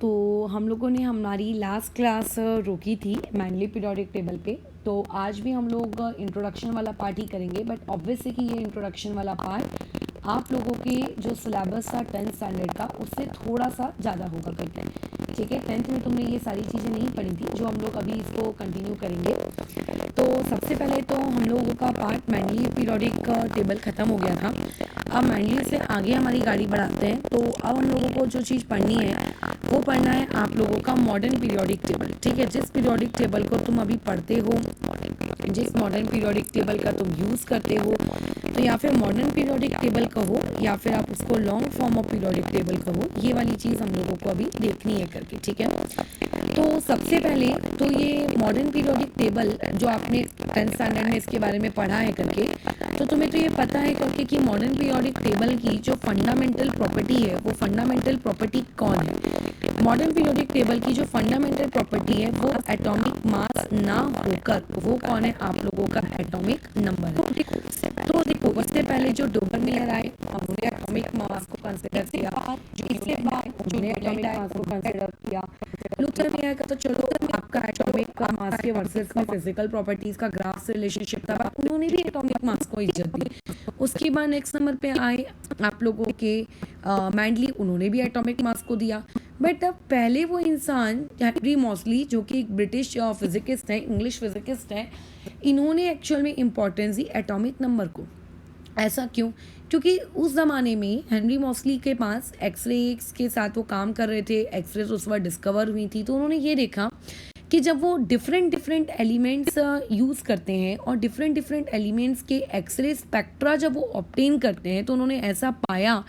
तो हम लोगों ने हमारी लास्ट क्लास रोकी थी मैनली पीरियोडिक टेबल पे। तो आज भी हम लोग इंट्रोडक्शन वाला पार्ट ही करेंगे, बट ऑब्वियसली कि ये इंट्रोडक्शन वाला पार्ट आप लोगों के जो सिलेबस था 10th स्टैंडर्ड का उससे थोड़ा सा ज़्यादा होगा करके। ठीक है, 10th में तुमने ये सारी चीज़ें नहीं पढ़ी थी जो हम लोग अभी इसको कंटिन्यू करेंगे। तो सबसे पहले तो हम लोगों का पार्ट मैनली पीरियोडिक टेबल ख़त्म हो गया था। अब मैनली से आगे हमारी गाड़ी बढ़ाते हैं। तो अब हम लोगों को जो चीज़ पढ़नी है वो पढ़ना है आप लोगों का मॉडर्न पीरियोडिक टेबल। ठीक है, जिस पीरियोडिक टेबल को तुम अभी पढ़ते हो, जिस मॉडर्न पीरियोडिक टेबल का तुम यूज़ करते हो, तो या फिर मॉडर्न पीरियोडिक टेबल कहो या फिर आप उसको long form of periodic table कहो, ये वाली चीज़ हम लोगों को अभी देखनी है करके। ठीक है, तो सबसे पहले तो ये मॉडर्न पीरियोडिक टेबल जो आपने 10th स्टैंडर्ड में इसके बारे में पढ़ा है करके, तो तुम्हें तो ये पता है करके कि मॉडर्न पीरियोडिक टेबल की जो फंडामेंटल प्रॉपर्टी है वो फंडामेंटल प्रॉपर्टी कौन है। मॉडर्न पीरियोडिक टेबल की जो फंडामेंटल प्रॉपर्टी है वो एटॉमिक मास ना होकर वो कौन है, आप लोगों का एटॉमिक नंबर है। तो देखो, इससे पहले जो डोबरमेयर आए उन्होंने एटॉमिक मास को कंसिडर किया, इसके बाद उन्होंने एटॉमिक मास को कंसिडर किया। लूथर में आया तो चलो आपका एटॉमिक का मास के वर्सेस में फिजिकल प्रॉपर्टीज का ग्राफ से रिलेशनशिप था, उन्होंने भी एटॉमिक मास को इज्जत दी। उसके बाद नेक्स्ट नंबर पे आए आप लोगों के मैंडली, उन्होंने भी एटॉमिक मास को दिया। बट अब पहले वो इंसान हेनरी मॉसली जो कि एक ब्रिटिश फिजिकिस्ट हैं, इंग्लिश फिजिकिस्ट हैं, इन्होंने एक्चुअल में इम्पोर्टेंस दी एटॉमिक नंबर को। ऐसा क्यों? क्योंकि उस ज़माने में हेनरी मॉसली के पास एक्सरेज के साथ वो काम कर रहे थे, एक्सरेज उस वक्त डिस्कवर हुई थी, तो उन्होंने ये देखा कि जब वो डिफरेंट एलिमेंट्स यूज़ करते हैं और डिफरेंट एलिमेंट्स के एक्सरे स्पेक्ट्रा जब वो ऑब्टेन करते हैं, तो उन्होंने ऐसा पाया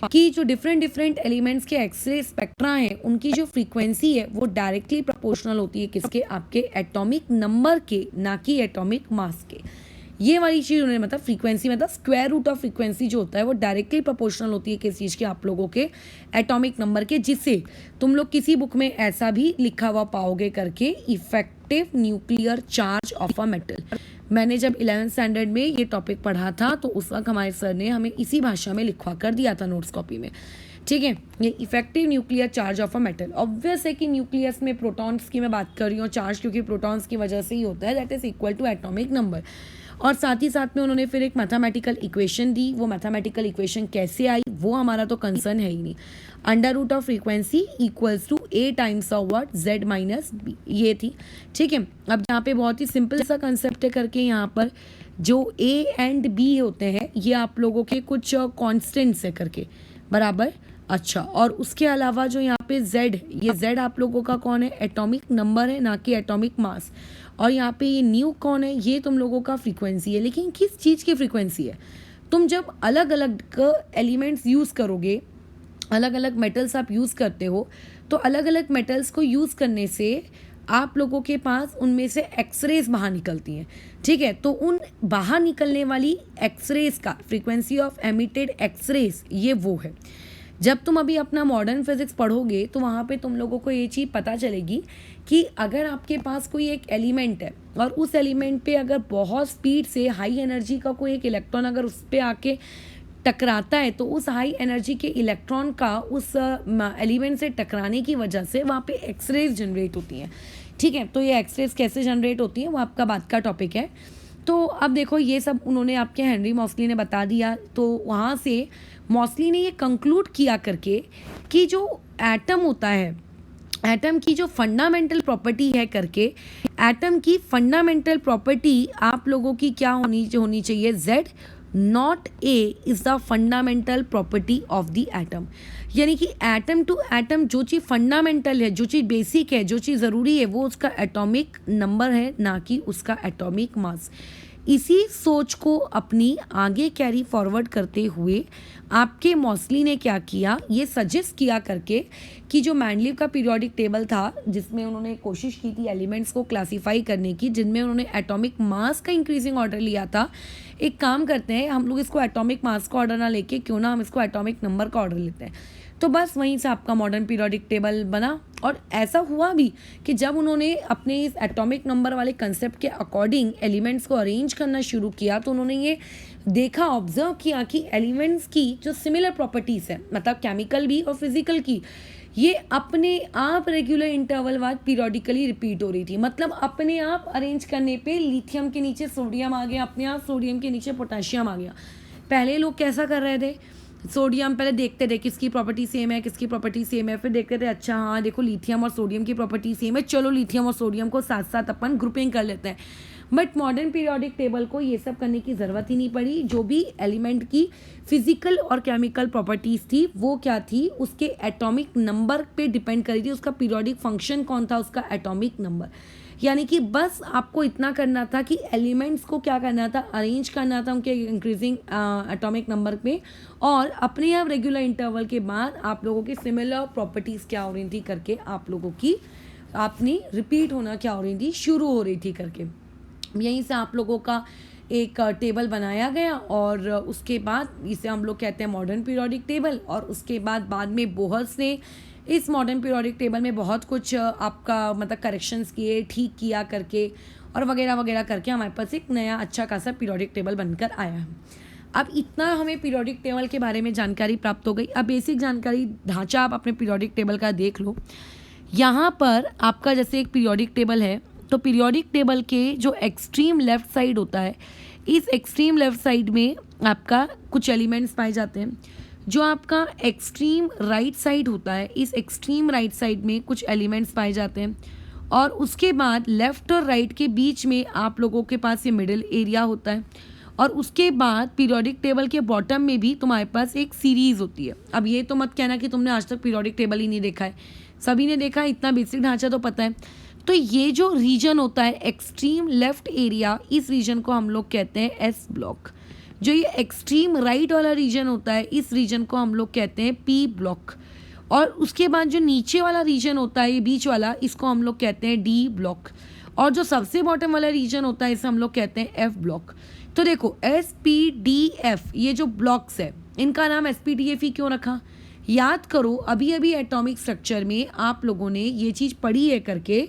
कि जो डिफरेंट एलिमेंट्स के एक्सरे स्पेक्ट्रा हैं उनकी जो फ्रीक्वेंसी है वो डायरेक्टली प्रोपोर्शनल होती है किसके, आपके एटॉमिक नंबर के, ना कि एटॉमिक मास के। ये वाली चीज़ उन्होंने मतलब फ्रीक्वेंसी मतलब स्क्वायर रूट ऑफ फ्रीक्वेंसी जो होता है वो डायरेक्टली प्रोपोर्शनल होती है किस चीज़ के, आप लोगों के एटॉमिक नंबर के, जिससे तुम लोग किसी बुक में ऐसा भी लिखा हुआ पाओगे करके effective nuclear charge of a metal. मैंने जब 11th स्टैंडर्ड में ये टॉपिक पढ़ा था तो उस वक्त हमारे सर ने हमें इसी भाषा में लिखवा कर दिया था नोट्स कॉपी में। ठीक है, ये effective nuclear charge of a metal. Obvious है कि न्यूक्लियस में प्रोटॉन्स की मैं बात कर रही हूँ चार्ज, क्योंकि प्रोटॉन्स की वजह से ही होता है, that is equal to atomic number. और साथ ही साथ में उन्होंने फिर एक मैथमेटिकल इक्वेशन दी। वो मैथमेटिकल इक्वेशन कैसे आई वो हमारा तो कंसर्न है ही नहीं। Under root of frequency equals to a times of what, Z minus b, ये थी। ठीक है, अब यहाँ पे बहुत ही सिंपल सा कंसेप्ट है करके, यहाँ पर जो ए एंड बी होते हैं ये आप लोगों के कुछ कॉन्स्टेंट्स है करके, बराबर। अच्छा, और उसके अलावा जो यहाँ पे z, ये z आप लोगों का कौन है, एटॉमिक नंबर है, ना कि एटॉमिक मास। और यहाँ पे ये न्यू कौन है, ये तुम लोगों का फ्रीक्वेंसी है। लेकिन किस चीज़ की फ्रीक्वेंसी है? तुम जब अलग अलग एलिमेंट्स यूज़ करोगे, अलग अलग मेटल्स आप यूज़ करते हो, तो अलग अलग मेटल्स को यूज़ करने से आप लोगों के पास उनमें से एक्सरेज बाहर निकलती हैं। ठीक है, तो उन बाहर निकलने वाली एक्सरेज का फ्रीक्वेंसी ऑफ एमिटेड एक्सरेज ये वो है। जब तुम अभी अपना मॉडर्न फिजिक्स पढ़ोगे तो वहाँ पे तुम लोगों को ये चीज़ पता चलेगी कि अगर आपके पास कोई एक एलिमेंट है और उस एलिमेंट पे अगर बहुत स्पीड से हाई एनर्जी का कोई एक इलेक्ट्रॉन अगर उस पर आके टकराता है, तो उस हाई एनर्जी के इलेक्ट्रॉन का उस एलिमेंट से टकराने की वजह से वहाँ पे एक्सरेज जनरेट होती हैं। ठीक है, तो ये एक्सरेज कैसे जनरेट होती हैं वो आपका बात का टॉपिक है। तो अब देखो, ये सब उन्होंने आपके हेनरी मॉसली ने बता दिया। तो वहाँ से मॉसली ने ये कंक्लूड किया करके कि जो एटम होता है, एटम की जो फंडामेंटल प्रॉपर्टी है करके, एटम की फंडामेंटल प्रॉपर्टी आप लोगों की क्या होनी चाहिए, z not a is the fundamental property of the atom. यानी कि एटम टू एटम जो चीज़ फंडामेंटल है, जो चीज़ बेसिक है, जो चीज़ ज़रूरी है, वो उसका एटॉमिक नंबर है, ना कि उसका एटॉमिक मास। इसी सोच को अपनी आगे कैरी फॉरवर्ड करते हुए आपके मॉसली ने क्या किया, ये सजेस्ट किया करके कि जो मैंडलीव का पीरियोडिक टेबल था जिसमें उन्होंने कोशिश की थी एलिमेंट्स को क्लासीफाई करने की, जिनमें उन्होंने एटॉमिक मास का इंक्रीजिंग ऑर्डर लिया था। एक काम करते हैं, हम लोग इसको एटॉमिक मास का ऑर्डर ना लेके क्यों ना हम इसको एटॉमिक नंबर का ऑर्डर लेते हैं। तो बस वहीं से आपका मॉडर्न पीरियोडिक टेबल बना। और ऐसा हुआ भी कि जब उन्होंने अपने इस एटॉमिक नंबर वाले कंसेप्ट के अकॉर्डिंग एलिमेंट्स को अरेंज करना शुरू किया तो उन्होंने ये देखा, ऑब्जर्व किया कि एलिमेंट्स की जो सिमिलर प्रॉपर्टीज़ है, मतलब केमिकल भी और फिजिकल की, ये अपने आप रेगुलर इंटरवल बाद पीरियोडिकली रिपीट हो रही थी। मतलब अपने आप अरेंज करने पे लिथियम के नीचे सोडियम आ गया, अपने आप सोडियम के नीचे पोटेशियम आ गया। पहले लोग कैसा कर रहे थे, सोडियम पहले देखते थे किसकी प्रॉपर्टी सेम है, किसकी प्रॉपर्टी सेम है, फिर देखते थे अच्छा हाँ देखो लिथियम और सोडियम की प्रॉपर्टी सेम है, चलो लिथियम और सोडियम को साथ साथ अपन ग्रुपिंग कर लेते हैं। बट मॉडर्न पीरियोडिक टेबल को ये सब करने की ज़रूरत ही नहीं पड़ी। जो भी एलिमेंट की फिजिकल और केमिकल प्रॉपर्टीज़ थी वो क्या थी, उसके एटॉमिक नंबर पे डिपेंड करी थी। उसका पीरियोडिक फंक्शन कौन था, उसका एटॉमिक नंबर। यानी कि बस आपको इतना करना था कि एलिमेंट्स को क्या करना था, अरेंज करना था उनके इंक्रीजिंग एटॉमिक नंबर पे, और अपने आप रेगुलर इंटरवल के बाद आप लोगों की सिमिलर प्रॉपर्टीज़ क्या हो रही थी करके आप लोगों की अपनी रिपीट होना क्या हो रही थी, शुरू हो रही थी करके। यहीं से आप लोगों का एक टेबल बनाया गया और उसके बाद इसे हम लोग कहते हैं मॉडर्न पीरियोडिक टेबल। और उसके बाद में बोहर्स ने इस मॉडर्न पीरियोडिक टेबल में बहुत कुछ आपका मतलब करेक्शंस किए, ठीक किया करके और वगैरह वगैरह करके हमारे पास एक नया अच्छा खासा पीरियोडिक टेबल बनकर आया है। अब इतना हमें पीरियोडिक टेबल के बारे में जानकारी प्राप्त हो गई। अब बेसिक जानकारी ढांचा आप अपने पीरियोडिक टेबल का देख लो। यहाँ पर आपका जैसे एक पीरियोडिक टेबल है, तो पीरियोडिक टेबल के जो एक्सट्रीम लेफ्ट साइड होता है, इस एक्सट्रीम लेफ्ट साइड में आपका कुछ एलिमेंट्स पाए जाते हैं। जो आपका एक्सट्रीम राइट साइड होता है, इस एक्सट्रीम राइट साइड में कुछ एलिमेंट्स पाए जाते हैं। और उसके बाद लेफ्ट और राइट के बीच में आप लोगों के पास ये मिडिल एरिया होता है। और उसके बाद पीरियोडिक टेबल के बॉटम में भी तुम्हारे पास एक सीरीज़ होती है। अब ये तो मत कहना कि तुमने आज तक पीरियोडिक टेबल ही नहीं देखा है, सभी ने देखा है, इतना बेसिक ढांचा तो पता है। तो ये जो रीजन होता है एक्सट्रीम लेफ्ट एरिया, इस रीजन को हम लोग कहते हैं एस ब्लॉक। जो ये एक्सट्रीम राइट वाला रीजन होता है, इस रीजन को हम लोग कहते हैं पी ब्लॉक। और उसके बाद जो नीचे वाला रीजन होता है, ये बीच वाला, इसको हम लोग कहते हैं डी ब्लॉक। और जो सबसे बॉटम वाला रीजन होता है, इसे हम लोग कहते हैं एफ ब्लॉक। तो देखो एस पी डी एफ, ये जो ब्लॉक्स है, इनका नाम एस पी डी एफ ही क्यों रखा? याद करो अभी अभी एटॉमिक स्ट्रक्चर में आप लोगों ने ये चीज़ पढ़ी है करके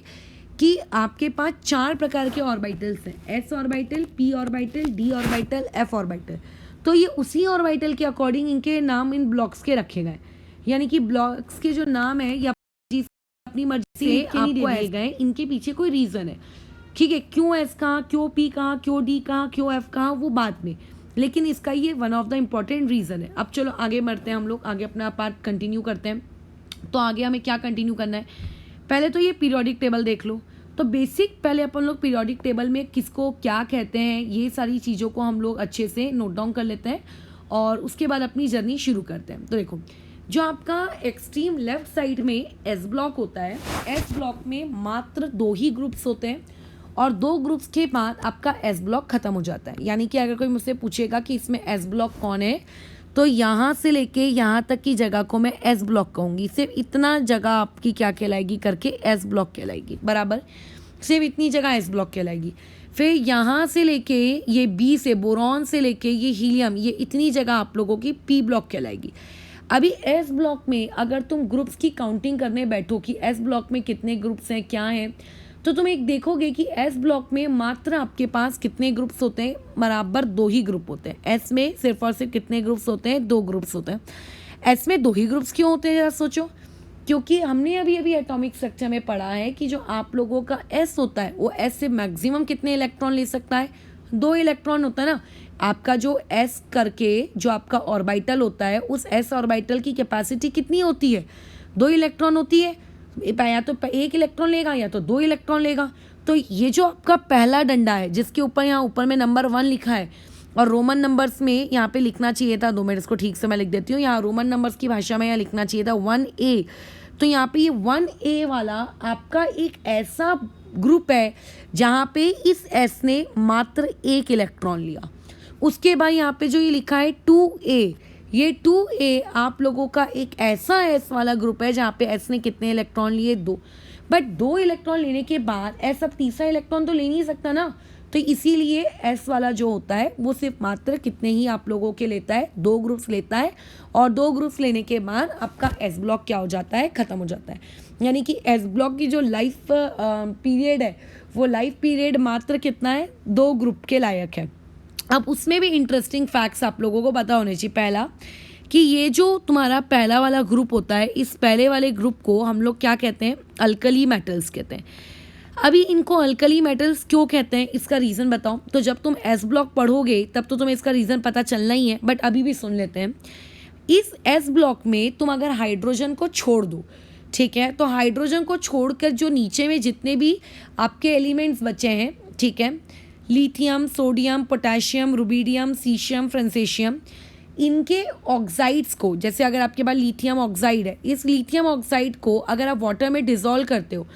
कि आपके पास 4 प्रकार के ऑर्बिटल्स हैं, S orbital, P orbital, D orbital, F orbital. तो ये उसी ऑर्बिटल के अकॉर्डिंग इनके नाम इन ब्लॉक्स के रखे गए। यानी कि ब्लॉक्स के जो नाम है या अपनी मर्जी से आपको दिए गए, इनके पीछे कोई रीज़न है, ठीक है। क्यों एस कहाँ, क्यों पी कहाँ, क्यों डी कहाँ, क्यों एफ कहाँ, वो बाद में, लेकिन इसका ये one of the important reason है। अब चलो आगे बढ़ते हैं, हम लोग आगे अपना पार्ट कंटिन्यू करते हैं। तो आगे हमें क्या कंटिन्यू करना है, पहले तो ये पीरियोडिक टेबल देख लो। तो बेसिक पहले अपन लोग पीरियोडिक टेबल में किसको क्या कहते हैं, ये सारी चीज़ों को हम लोग अच्छे से नोट डाउन कर लेते हैं और उसके बाद अपनी जर्नी शुरू करते हैं। तो देखो जो आपका एक्सट्रीम लेफ्ट साइड में एस ब्लॉक होता है, एस ब्लॉक में मात्र 2 ही ग्रुप्स होते हैं और 2 ग्रुप्स के बाद आपका एस ब्लॉक खत्म हो जाता है। यानी कि अगर कोई मुझसे पूछेगा कि इसमें एस ब्लॉक कौन है, तो यहाँ से लेके यहाँ तक की जगह को मैं एस ब्लॉक कहूँगी। सिर्फ इतना जगह आपकी क्या कहलाएगी करके एस ब्लॉक कहलाएगी, बराबर, सिर्फ इतनी जगह एस ब्लॉक कहलाएगी। फिर यहाँ से लेके ये बी से बोरॉन से लेके ये हीलियम, ये इतनी जगह आप लोगों की पी ब्लॉक कहलाएगी। अभी एस ब्लॉक में अगर तुम ग्रुप्स की काउंटिंग करने बैठो कि एस ब्लॉक में कितने ग्रुप्स हैं, क्या हैं, तो तुम एक देखोगे कि एस ब्लॉक में मात्र आपके पास कितने ग्रुप्स होते हैं, बराबर 2 ही ग्रुप होते हैं। एस में सिर्फ और सिर्फ कितने ग्रुप्स होते हैं, 2 ग्रुप्स होते हैं। एस में 2 ही ग्रुप्स क्यों होते हैं जरा सोचो, क्योंकि हमने अभी अभी एटॉमिक स्ट्रक्चर में पढ़ा है कि जो आप लोगों का एस होता है, वो एस से मैक्सिमम कितने इलेक्ट्रॉन ले सकता है, 2 इलेक्ट्रॉन होता है ना। आपका जो एस करके जो आपका ऑर्बिटल होता है, उस एस ऑर्बिटल की कैपेसिटी कितनी होती है, 2 इलेक्ट्रॉन होती है। या तो 1 इलेक्ट्रॉन लेगा या तो 2 इलेक्ट्रॉन लेगा। तो ये जो आपका पहला डंडा है जिसके ऊपर यहाँ ऊपर में नंबर 1 लिखा है, और रोमन नंबर्स में यहाँ पे लिखना चाहिए था, 2 मिनट इसको ठीक से मैं लिख देती हूँ, यहाँ रोमन नंबर्स की भाषा में यहाँ लिखना चाहिए था 1A। तो यहाँ पे ये 1A वाला आपका एक ऐसा ग्रुप है जहाँ पे इस एस ने मात्र 1 इलेक्ट्रॉन लिया। उसके बाद यहाँ पे जो ये लिखा है 2A, ये 2A आप लोगों का एक ऐसा एस वाला ग्रुप है जहाँ पे एस ने कितने इलेक्ट्रॉन लिए, 2। बट 2 इलेक्ट्रॉन लेने के बाद एस अब तीसरा इलेक्ट्रॉन तो ले नहीं सकता ना, तो इसीलिए एस वाला जो होता है वो सिर्फ मात्र कितने ही आप लोगों के लेता है, 2 ग्रुप्स लेता है, और 2 ग्रुप्स लेने के बाद आपका एस ब्लॉक क्या हो जाता है, ख़त्म हो जाता है। यानी कि एस ब्लॉक की जो लाइफ पीरियड है वो लाइफ पीरियड मात्र कितना है, 2 ग्रुप के लायक है। अब उसमें भी इंटरेस्टिंग फैक्ट्स आप लोगों को पता होने चाहिए। पहला कि ये जो तुम्हारा पहला वाला ग्रुप होता है, इस पहले वाले ग्रुप को हम लोग क्या कहते हैं, अल्कली मेटल्स कहते हैं। अभी इनको अल्कली मेटल्स क्यों कहते हैं, इसका रीज़न बताओ। तो जब तुम एस ब्लॉक पढ़ोगे तब तो तुम्हें इसका रीज़न पता चलना ही है, बट अभी भी सुन लेते हैं। इस एस ब्लॉक में तुम अगर हाइड्रोजन को छोड़ दो, ठीक है, तो हाइड्रोजन को छोड़कर जो नीचे में जितने भी आपके एलिमेंट्स बचे हैं, ठीक है, lithium, sodium, potassium, rubidium, caesium, francium, इनके ऑक्साइड्स को, जैसे अगर आपके पास लिथियम ऑक्साइड है, इस लिथियम ऑक्साइड को अगर आप वाटर में डिज़ोल्व करते हो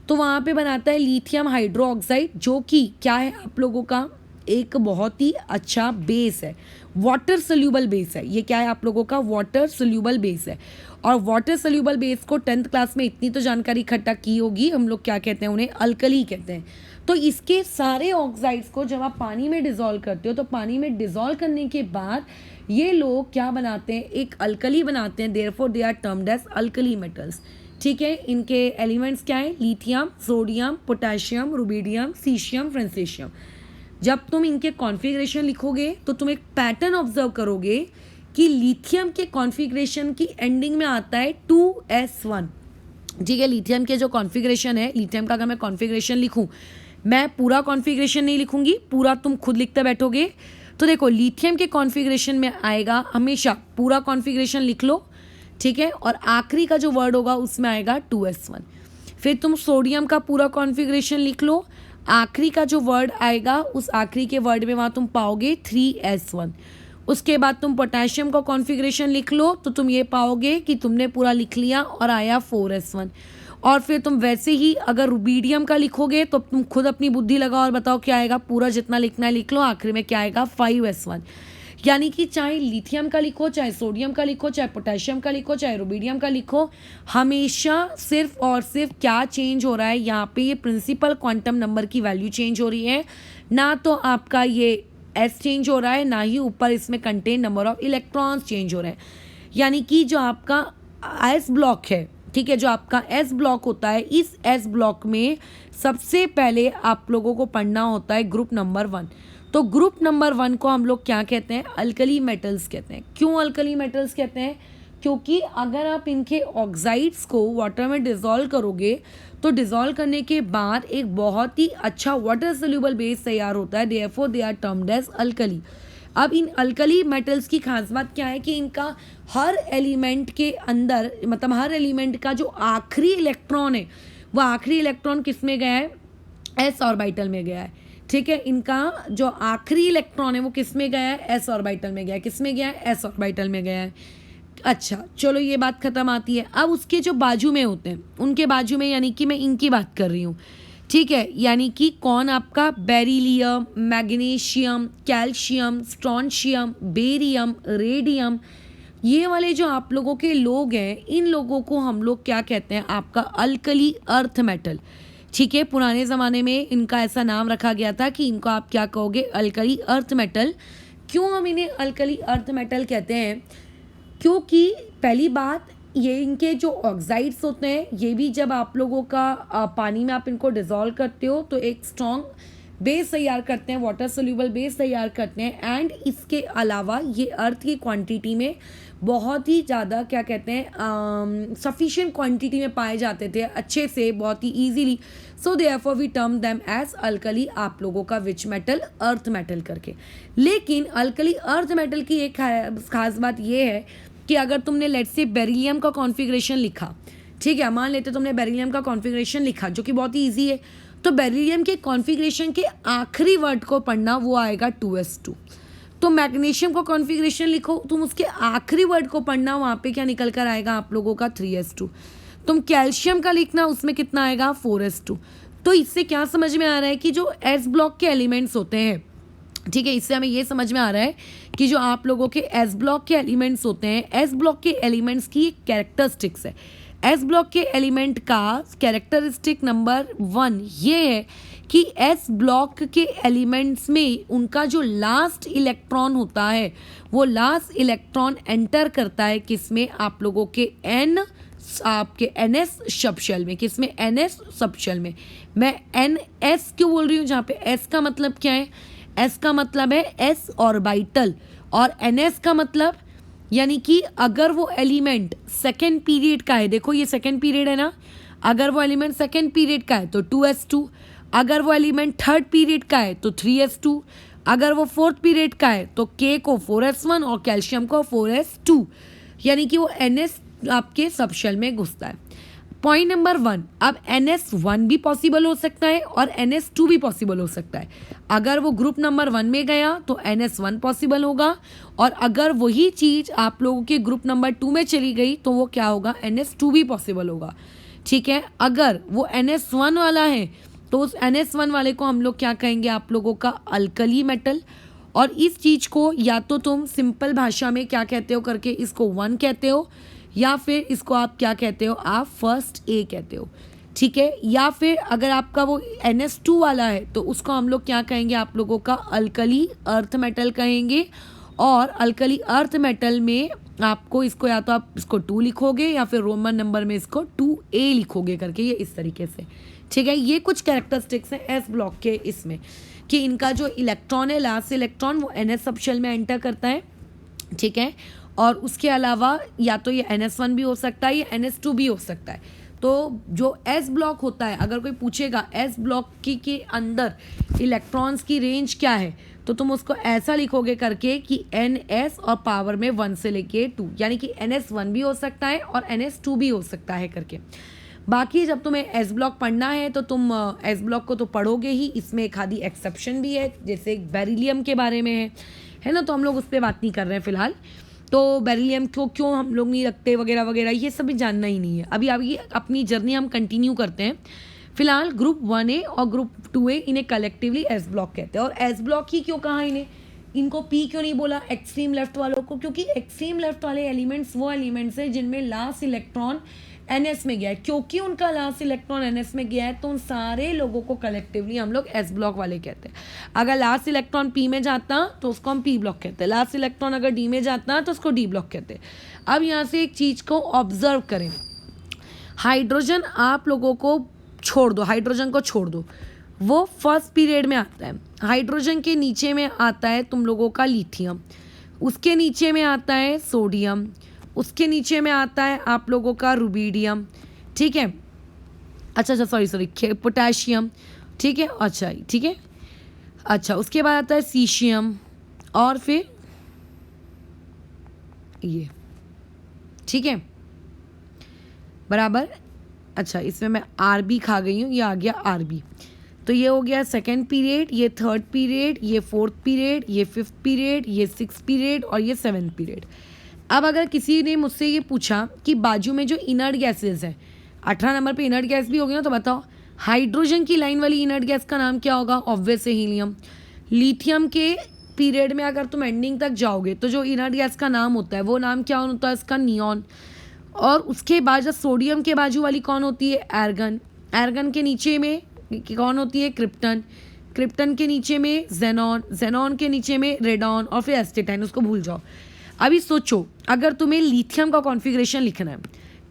तो वहाँ पे बनाता है लिथियम हाइड्रो ऑक्साइड, जो कि क्या है आप लोगों का एक बहुत ही अच्छा बेस है, वाटर सोल्यूबल बेस है। ये क्या है आप लोगों का वाटर सोल्यूबल बेस है। और वाटर सोल्यूबल बेस को 10th क्लास में इतनी तो जानकारी इकट्ठा की होगी, हम लोग क्या कहते हैं, उन्हें अल्कली कहते हैं। तो इसके सारे ऑक्साइड्स को जब आप पानी में डिज़ोल्व करते हो तो पानी में डिज़ोल्व करने के बाद ये लोग क्या बनाते हैं, एक अल्कली बनाते हैं, therefore they are termed as alkali metals. ठीक है, इनके एलिमेंट्स क्या है, lithium, sodium, potassium, rubidium, caesium, francium. जब तुम इनके कॉन्फ़िगरेशन लिखोगे तो तुम एक पैटर्न ऑब्जर्व करोगे कि लिथियम के कॉन्फ़िगरेशन की एंडिंग में आता है 2s1। ठीक है, लिथियम के जो कॉन्फ़िगरेशन है, लिथियम का अगर मैं कॉन्फ़िगरेशन लिखूं, मैं पूरा कॉन्फ़िगरेशन नहीं लिखूंगी, पूरा तुम खुद लिखते बैठोगे। तो देखो लिथियम के कॉन्फ़िगरेशन में आएगा, हमेशा पूरा कॉन्फ़िगरेशन लिख लो, ठीक है, और आखिरी का जो वर्ड होगा उसमें आएगा 2s1। फिर तुम सोडियम का पूरा कॉन्फ़िगरेशन लिख लो, आखिरी का जो वर्ड आएगा उस आखिरी के वर्ड में वहाँ तुम पाओगे 3s1। उसके बाद तुम पोटेशियम का कॉन्फ़िगरेशन लिख लो तो तुम ये पाओगे कि तुमने पूरा लिख लिया और आया 4s1। और फिर तुम वैसे ही अगर रुबिडियम का लिखोगे तो तुम खुद अपनी बुद्धि लगाओ और बताओ क्या आएगा, पूरा जितना लिखना है लिख लो, आखिरी में क्या आएगा 5s1। यानी कि चाहे लिथियम का लिखो, चाहे सोडियम का लिखो, चाहे पोटेशियम का लिखो, चाहे रुबिडियम का लिखो, हमेशा सिर्फ और सिर्फ क्या चेंज हो रहा है यहाँ पे, ये प्रिंसिपल क्वांटम नंबर की वैल्यू चेंज हो रही है, ना तो आपका ये एस चेंज हो रहा है, ना ही ऊपर इसमें contain number of electrons change हो रहे हैं। यानी कि जो आपका एस ब्लॉक है, ठीक है, जो आपका एस ब्लॉक होता है, इस एस ब्लॉक में सबसे पहले आप लोगों को पढ़ना होता है ग्रुप नंबर 1। तो ग्रुप नंबर 1 को हम लोग क्या कहते हैं, अल्कली मेटल्स कहते हैं। क्यों अल्कली मेटल्स कहते हैं, क्योंकि अगर आप इनके ऑक्साइड्स को वाटर में डिज़ोल्व करोगे तो डिज़ोल्व करने के बाद एक बहुत ही अच्छा वाटर सोल्यूबल बेस तैयार होता है, therefore they are termed as alkali. अब इन अल्कली मेटल्स की खास बात क्या है कि इनका हर एलिमेंट के अंदर, मतलब हर एलिमेंट का जो आखिरी इलेक्ट्रॉन है वो आखिरी इलेक्ट्रॉन किस में गया है, एस ऑर्बिटल में गया है। ठीक है, इनका जो आखिरी इलेक्ट्रॉन है वो किस में गया है, एस ऑर्बिटल में गया है। किस में गया है, एस ऑर्बिटल में गया है। अच्छा चलो ये बात खत्म आती है। अब उसके जो बाजू में होते हैं, उनके बाजू में, यानी कि मैं इनकी बात कर रही हूँ, ठीक है, यानी कि कौन, आपका beryllium, magnesium, calcium, strontium, barium, radium, ये वाले जो आप लोगों के लोग हैं, इन लोगों को हम लोग क्या कहते हैं, आपका अल्कली अर्थ मेटल। ठीक है, पुराने ज़माने में इनका ऐसा नाम रखा गया था कि इनको आप क्या कहोगे, अल्कली अर्थ मेटल। क्यों हम इन्हें अल्कली अर्थ मेटल कहते हैं, क्योंकि पहली बात, ये इनके जो ऑक्साइड्स होते हैं ये भी जब आप लोगों का पानी में आप इनको डिज़ोल्व करते हो तो एक स्ट्रॉन्ग बेस तैयार करते हैं, वाटर सोल्यूबल बेस तैयार करते हैं। एंड इसके अलावा ये अर्थ की क्वांटिटी में बहुत ही ज़्यादा क्या कहते हैं, सफिशिएंट क्वांटिटी में पाए जाते थे, अच्छे से, बहुत ही easily. So therefore we term them as alkali, आप लोगों का विच मेटल, अर्थ मेटल करके। लेकिन अल्कली अर्थ मेटल की एक खास बात ये है कि अगर तुमने लेट्स से बेरिलियम का कॉन्फ़िगरेशन लिखा, ठीक है, मान लेते तुमने बेरिलियम का कॉन्फ़िगरेशन लिखा जो कि बहुत ही ईजी है, तो बेरिलियम के कॉन्फ़िगरेशन के आखिरी वर्ड को पढ़ना, वो आएगा 2s2। तो मैग्नीशियम का कॉन्फ़िगरेशन लिखो, तुम उसके आखिरी वर्ड को पढ़ना, वहाँ पे क्या निकल कर आएगा आप लोगों का 3s2। तुम कैल्शियम का लिखना, उसमें कितना आएगा 4s2। तो इससे क्या समझ में आ रहा है कि जो एस ब्लॉक के एलिमेंट्स होते हैं, ठीक है, इससे हमें ये समझ में आ रहा है कि जो आप लोगों के एस ब्लॉक के एलिमेंट्स होते हैं, एस ब्लॉक के एलिमेंट्स की एक कैरेक्टरिस्टिक्स है। एस ब्लॉक के एलिमेंट का कैरेक्टरिस्टिक नंबर 1 ये है कि एस ब्लॉक के एलिमेंट्स में उनका जो लास्ट इलेक्ट्रॉन होता है वो लास्ट इलेक्ट्रॉन एंटर करता है किसमें, आप लोगों के एन, आपके एन एस सबशेल में। किसमें, एन एस सबशेल में। मैं एन एस क्यों बोल रही हूँ, जहाँ पे एस का मतलब क्या है, एस का मतलब है एस ऑर्बिटल, और एन एस का मतलब यानी कि अगर वो एलिमेंट सेकेंड पीरियड का है, देखो ये सेकेंड पीरियड है ना, अगर वो एलिमेंट सेकेंड पीरियड का है तो 2s2, अगर वो एलिमेंट थर्ड पीरियड का है तो 3s2, अगर वो फोर्थ पीरियड का है तो के को 4s1 और कैल्शियम को 4s2, यानी कि वो NS आपके सबशेल में घुसता है। पॉइंट नंबर 1, अब NS1 भी पॉसिबल हो सकता है और NS2 भी पॉसिबल हो सकता है। अगर वो ग्रुप नंबर 1 में गया तो NS1 पॉसिबल होगा, और अगर वही चीज़ आप लोगों के ग्रुप नंबर 2 में चली गई तो वो क्या होगा, NS2 भी पॉसिबल होगा। ठीक है, अगर वो NS1 वाला है तो उस NS1 वाले को हम लोग क्या कहेंगे, आप लोगों का अल्कली मेटल। और इस चीज़ को या तो तुम सिंपल भाषा में क्या कहते हो करके इसको 1 कहते हो, या फिर इसको आप क्या कहते हो, आप फर्स्ट ए कहते हो। ठीक है, या फिर अगर आपका वो NS2 वाला है तो उसको हम लोग क्या कहेंगे, आप लोगों का अल्कली अर्थ मेटल कहेंगे। और अल्कली अर्थ मेटल में आपको इसको या तो आप इसको 2 लिखोगे या फिर रोमन नंबर में इसको 2A लिखोगे करके, ये इस तरीके से। ठीक है, ये कुछ कैरेक्टरिस्टिक्स हैं एस ब्लॉक के इसमें, कि इनका जो इलेक्ट्रॉन है लास्ट इलेक्ट्रॉन वो NS सबशेल में एंटर करता है। ठीक है, और उसके अलावा या तो ये NS1 भी हो सकता है, या NS2 भी हो सकता है। तो जो एस ब्लॉक होता है, अगर कोई पूछेगा एस ब्लॉक के अंदर इलेक्ट्रॉन्स की रेंज क्या है, तो तुम उसको ऐसा लिखोगे करके कि NS और पावर में 1 से लेके 2, यानी कि NS1 भी हो सकता है और NS2 भी हो सकता है करके। बाकी जब तुम्हें एस ब्लॉक पढ़ना है तो तुम एस ब्लॉक को तो पढ़ोगे ही, इसमें एक आधी एक्सेप्शन भी है, जैसे बेरिलियम के बारे में है ना, तो हम लोग उस पर बात नहीं कर रहे हैं फिलहाल। तो बेरिलियम को क्यों हम लोग नहीं रखते वगैरह वगैरह, ये सब भी जानना ही नहीं है अभी। अभी अपनी जर्नी हम कंटिन्यू करते हैं। फिलहाल ग्रुप 1A और ग्रुप 2A इन्हें कलेक्टिवली एस ब्लॉक कहते हैं। और एस ब्लॉक ही क्यों कहा इन्हें, इनको पी क्यों नहीं बोला एक्सट्रीम लेफ्ट वालों को, क्योंकि एक्सट्रीम लेफ्ट वाले एलिमेंट्स वो एलिमेंट्स हैं जिनमें लास्ट इलेक्ट्रॉन NS में गया है। क्योंकि उनका लास्ट इलेक्ट्रॉन NS में गया है तो उन सारे लोगों को कलेक्टिवली हम लोग एस ब्लॉक वाले कहते हैं। अगर लास्ट इलेक्ट्रॉन P में जाता तो उसको हम P ब्लॉक कहते हैं, लास्ट इलेक्ट्रॉन अगर D में जाता तो उसको D ब्लॉक कहते हैं। अब यहाँ से एक चीज़ को ऑब्जर्व करें, हाइड्रोजन आप लोगों को छोड़ दो, हाइड्रोजन को छोड़ दो, वो फर्स्ट पीरियड में आता है। हाइड्रोजन के नीचे में आता है तुम लोगों का लिथियम, उसके नीचे में आता है सोडियम, उसके नीचे में आता है आप लोगों का रुबीडियम। ठीक है, अच्छा सॉरी पोटेशियम। ठीक है, अच्छा ठीक है, अच्छा उसके बाद आता है सीशियम, और फिर ये। ठीक है, बराबर। अच्छा, इसमें मैं RB खा गई हूँ, ये आ गया RB। तो ये हो गया सेकेंड पीरियड, ये थर्ड पीरियड, ये फोर्थ पीरियड, ये फिफ्थ पीरियड, ये सिक्स्थ पीरियड और ये सेवन्थ पीरियड। अब अगर किसी ने मुझसे ये पूछा कि बाजू में जो इनर्ट गैसेस हैं, 18 नंबर पे इनर्ट गैस भी होगी ना, तो बताओ हाइड्रोजन की लाइन वाली इनर्ट गैस का नाम क्या होगा, ऑब्वियस है हीलियम। लिथियम के पीरियड में अगर तुम एंडिंग तक जाओगे तो जो इनर्ट गैस का नाम होता है वो नाम क्या होता है, इसका नियॉन। और उसके बाद जब सोडियम के बाजू वाली कौन होती है, एर्गन। एर्गन के नीचे में कौन होती है, क्रिप्टन। क्रिप्टन के नीचे में जेनॉन, जेनॉन के नीचे में रेडॉन, और फिर एस्टेटाइन, उसको भूल जाओ। अभी सोचो, अगर तुम्हें लिथियम का कॉन्फ़िगरेशन लिखना है,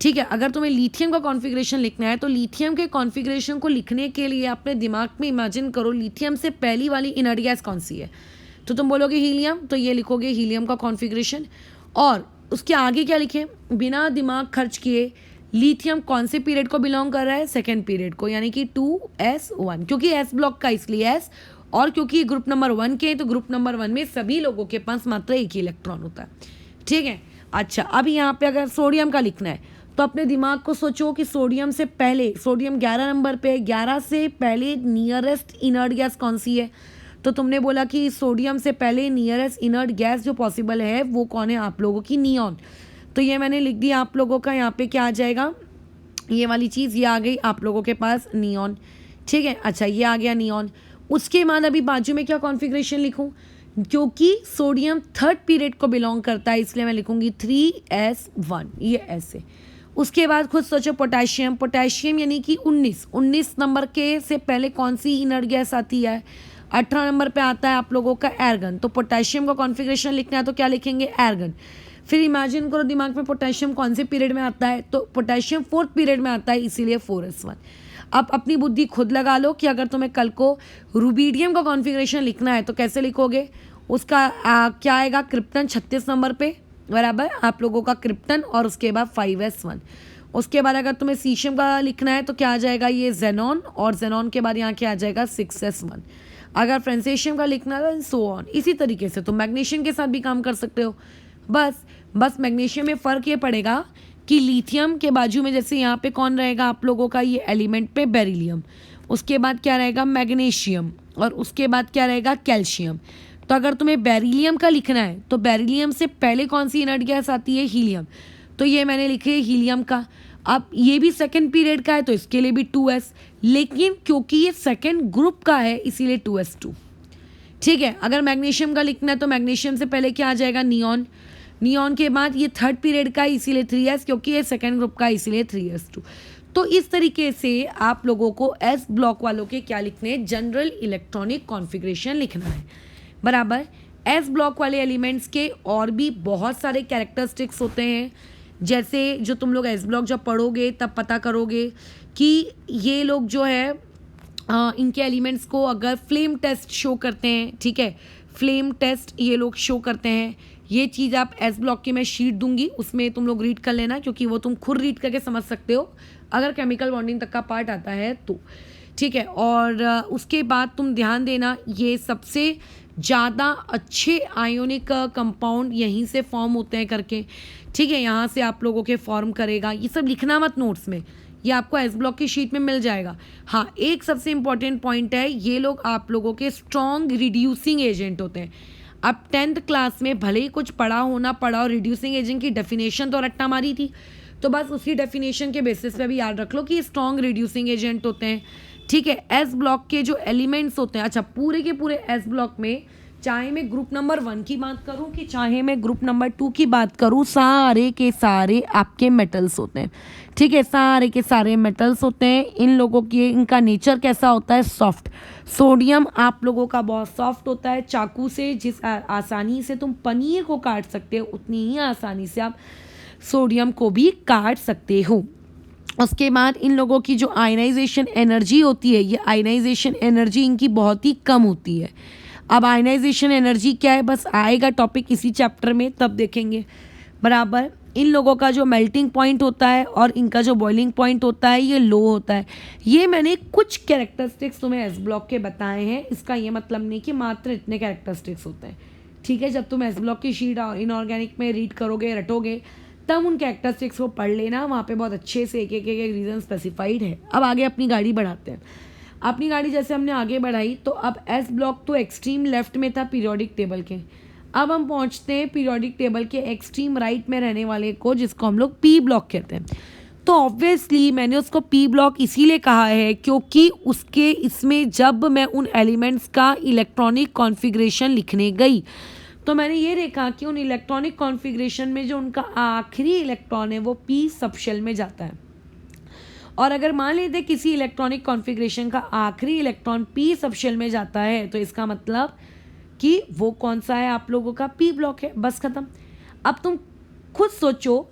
ठीक है, अगर तुम्हें लिथियम का कॉन्फ़िगरेशन लिखना है तो लिथियम के कॉन्फ़िगरेशन को लिखने के लिए अपने दिमाग में इमेजिन करो लिथियम से पहली वाली इनर्ट गैस कौन सी है, तो तुम बोलोगे हीलियम, तो ये लिखोगे हीलियम का कॉन्फ़िगरेशन। और उसके आगे क्या लिखें, बिना दिमाग खर्च किए लिथियम कौन से पीरियड को बिलोंग कर रहा है, सेकेंड पीरियड को, यानी कि 2s1, क्योंकि एस ब्लॉक का इसलिए एस, और क्योंकि ग्रुप नंबर 1 के, तो ग्रुप नंबर 1 में सभी लोगों के पास मात्र एक ही इलेक्ट्रॉन होता है। ठीक है, अच्छा अब यहाँ पे अगर सोडियम का लिखना है तो अपने दिमाग को सोचो कि सोडियम से पहले, सोडियम 11 नंबर पे, 11 से पहले नियरेस्ट इनर्ट गैस कौन सी है, तो तुमने बोला कि सोडियम से पहले नियरेस्ट इनर्ट गैस जो पॉसिबल है वो कौन है, आप लोगों की नियॉन। तो ये मैंने लिख दिया आप लोगों का, यहाँ पे क्या आ जाएगा, ये वाली चीज़ ये आ गई आप लोगों के पास नियॉन। ठीक है, अच्छा ये आ गया नियॉन। उसके बाद अभी बाजू में क्या कॉन्फ़िगरेशन लिखूं, क्योंकि सोडियम थर्ड पीरियड को बिलोंग करता है इसलिए मैं लिखूंगी 3s1, ये ऐसे। उसके बाद खुद सोचो पोटेशियम, पोटेशियम यानी कि 19 नंबर के से पहले कौन सी इनर्ट गैस आती है, 18 नंबर पे आता है आप लोगों का एर्गन। तो पोटेशियम का कॉन्फ़िगरेशन लिखना है तो क्या लिखेंगे, एर्गन। फिर इमेजिन करो दिमाग में पोटेशियम कौन से पीरियड में आता है, तो पोटेशियम फोर्थ पीरियड में आता है इसीलिए 4s1। अब अपनी बुद्धि खुद लगा लो कि अगर तुम्हें कल को रुबीडियम का कॉन्फ़िगरेशन लिखना है तो कैसे लिखोगे, उसका क्या आएगा, क्रिप्टन 36 नंबर पे, बराबर आप लोगों का क्रिप्टन, और उसके बाद 5s1। उसके बाद अगर तुम्हें सीशियम का लिखना है तो क्या आ जाएगा, ये जेनॉन, और जेनॉन के बाद यहाँ क्या आ जाएगा 6s1। अगर फ्रेंसेशियम का लिखना है सो ऑन। इसी तरीके से तुम मैग्नीशियम के साथ भी काम कर सकते हो। बस मैग्नीशियम में फ़र्क ये पड़ेगा कि लिथियम के बाजू में जैसे यहाँ पे कौन रहेगा आप लोगों का, ये एलिमेंट पे बेरिलियम, उसके बाद क्या रहेगा मैग्नीशियम, और उसके बाद क्या रहेगा कैल्शियम। तो अगर तुम्हें बेरिलियम का लिखना है तो बेरिलियम से पहले कौन सी इनर्ट गैस आती है, हीलियम। तो ये मैंने लिखे हीलियम का। अब ये भी सेकेंड पीरियड का है तो इसके लिए भी 2s, लेकिन क्योंकि ये सेकेंड ग्रुप का है इसीलिए 2s2। ठीक है, अगर मैग्नीशियम का लिखना है तो मैग्नीशियम से पहले क्या आ जाएगा, नियॉन। नियॉन के बाद ये थर्ड पीरियड का इसीलिए 3s, क्योंकि ये सेकेंड ग्रुप का इसीलिए 3s2। तो इस तरीके से आप लोगों को एस ब्लॉक वालों के क्या लिखने हैं, जनरल इलेक्ट्रॉनिक कॉन्फ़िगरेशन लिखना है, बराबर। एस ब्लॉक वाले एलिमेंट्स के और भी बहुत सारे कैरेक्टरिस्टिक्स होते हैं, जैसे जो तुम लोग एस ब्लॉक जब पढ़ोगे तब पता करोगे कि ये लोग जो है इनके एलिमेंट्स को अगर फ्लेम टेस्ट शो करते हैं, ठीक है, फ्लेम टेस्ट ये लोग शो करते हैं। ये चीज़ आप एस ब्लॉक की मैं शीट दूंगी, उसमें तुम लोग रीड कर लेना, क्योंकि वो तुम खुद रीड करके समझ सकते हो अगर केमिकल बॉन्डिंग तक का पार्ट आता है तो, ठीक है। और उसके बाद तुम ध्यान देना, ये सबसे ज़्यादा अच्छे आयोनिक कंपाउंड यहीं से फॉर्म होते हैं करके, ठीक है, यहाँ से आप लोगों के फॉर्म करेगा। ये सब लिखना मत नोट्स में, ये आपको एस ब्लॉक की शीट में मिल जाएगा। हाँ, एक सबसे इम्पॉर्टेंट पॉइंट है, ये लोग आप लोगों के स्ट्रॉन्ग रिड्यूसिंग एजेंट होते हैं। अब 10th क्लास में भले ही कुछ पढ़ा हो ना पढ़ा हो, रिड्यूसिंग एजेंट की डेफिनेशन तो रट्टा मारी थी, तो बस उसी डेफिनेशन के बेसिस पे भी याद रख लो कि स्ट्रॉन्ग रिड्यूसिंग एजेंट होते हैं, ठीक है। एस ब्लॉक के जो एलिमेंट्स होते हैं, अच्छा पूरे के पूरे एस ब्लॉक में चाहे मैं ग्रुप नंबर 1 की बात करूं कि चाहे मैं ग्रुप नंबर 2 की बात करूं, सारे के सारे आपके मेटल्स होते हैं, ठीक है, सारे के सारे मेटल्स होते हैं। इन लोगों की इनका नेचर कैसा होता है, सॉफ्ट। सोडियम आप लोगों का बहुत सॉफ्ट होता है, चाकू से जिस आसानी से तुम पनीर को काट सकते हो उतनी ही आसानी से आप सोडियम को भी काट सकते हो। उसके बाद इन लोगों की जो आयनाइजेशन एनर्जी होती है, ये आयनाइजेशन एनर्जी इनकी बहुत ही कम होती है। अब आयनाइजेशन एनर्जी क्या है, बस आएगा टॉपिक इसी चैप्टर में तब देखेंगे, बराबर। इन लोगों का जो मेल्टिंग पॉइंट होता है और इनका जो बॉइलिंग पॉइंट होता है ये लो होता है। ये मैंने कुछ कैरेक्टरिस्टिक्स तुम्हें एस ब्लॉक के बताए हैं, इसका ये मतलब नहीं कि मात्र इतने कैरेक्टरिस्टिक्स होते हैं, ठीक है। जब तुम एस ब्लॉक की शीट इनऑर्गेनिक में रीड करोगे, रटोगे, तब उन कैरेक्टरिस्टिक्स को पढ़ लेना, वहाँ पे बहुत अच्छे से एक रीज़न स्पेसिफाइड है। अब आगे अपनी गाड़ी बढ़ाते हैं। अपनी गाड़ी जैसे हमने आगे बढ़ाई तो अब एस ब्लॉक तो एक्सट्रीम लेफ्ट में था पीरियोडिक टेबल के, अब हम पहुंचते हैं पीरियोडिक टेबल के एक्सट्रीम राइट में रहने वाले को, जिसको हम लोग पी ब्लॉक कहते हैं। तो ऑब्वियसली मैंने उसको पी ब्लॉक इसीलिए कहा है क्योंकि उसके इसमें जब मैं उन एलिमेंट्स का इलेक्ट्रॉनिक कॉन्फ़िगरेशन लिखने गई तो मैंने ये देखा कि उन इलेक्ट्रॉनिक कॉन्फ़िगरेशन में जो उनका आखिरी इलेक्ट्रॉन है वो पी सबशेल में जाता है। और अगर मान लेते किसी इलेक्ट्रॉनिक कॉन्फ़िगरेशन का आखिरी इलेक्ट्रॉन पी सबशेल में जाता है तो इसका मतलब कि वो कौन सा है, आप लोगों का पी ब्लॉक है, बस खत्म। अब तुम खुद सोचो,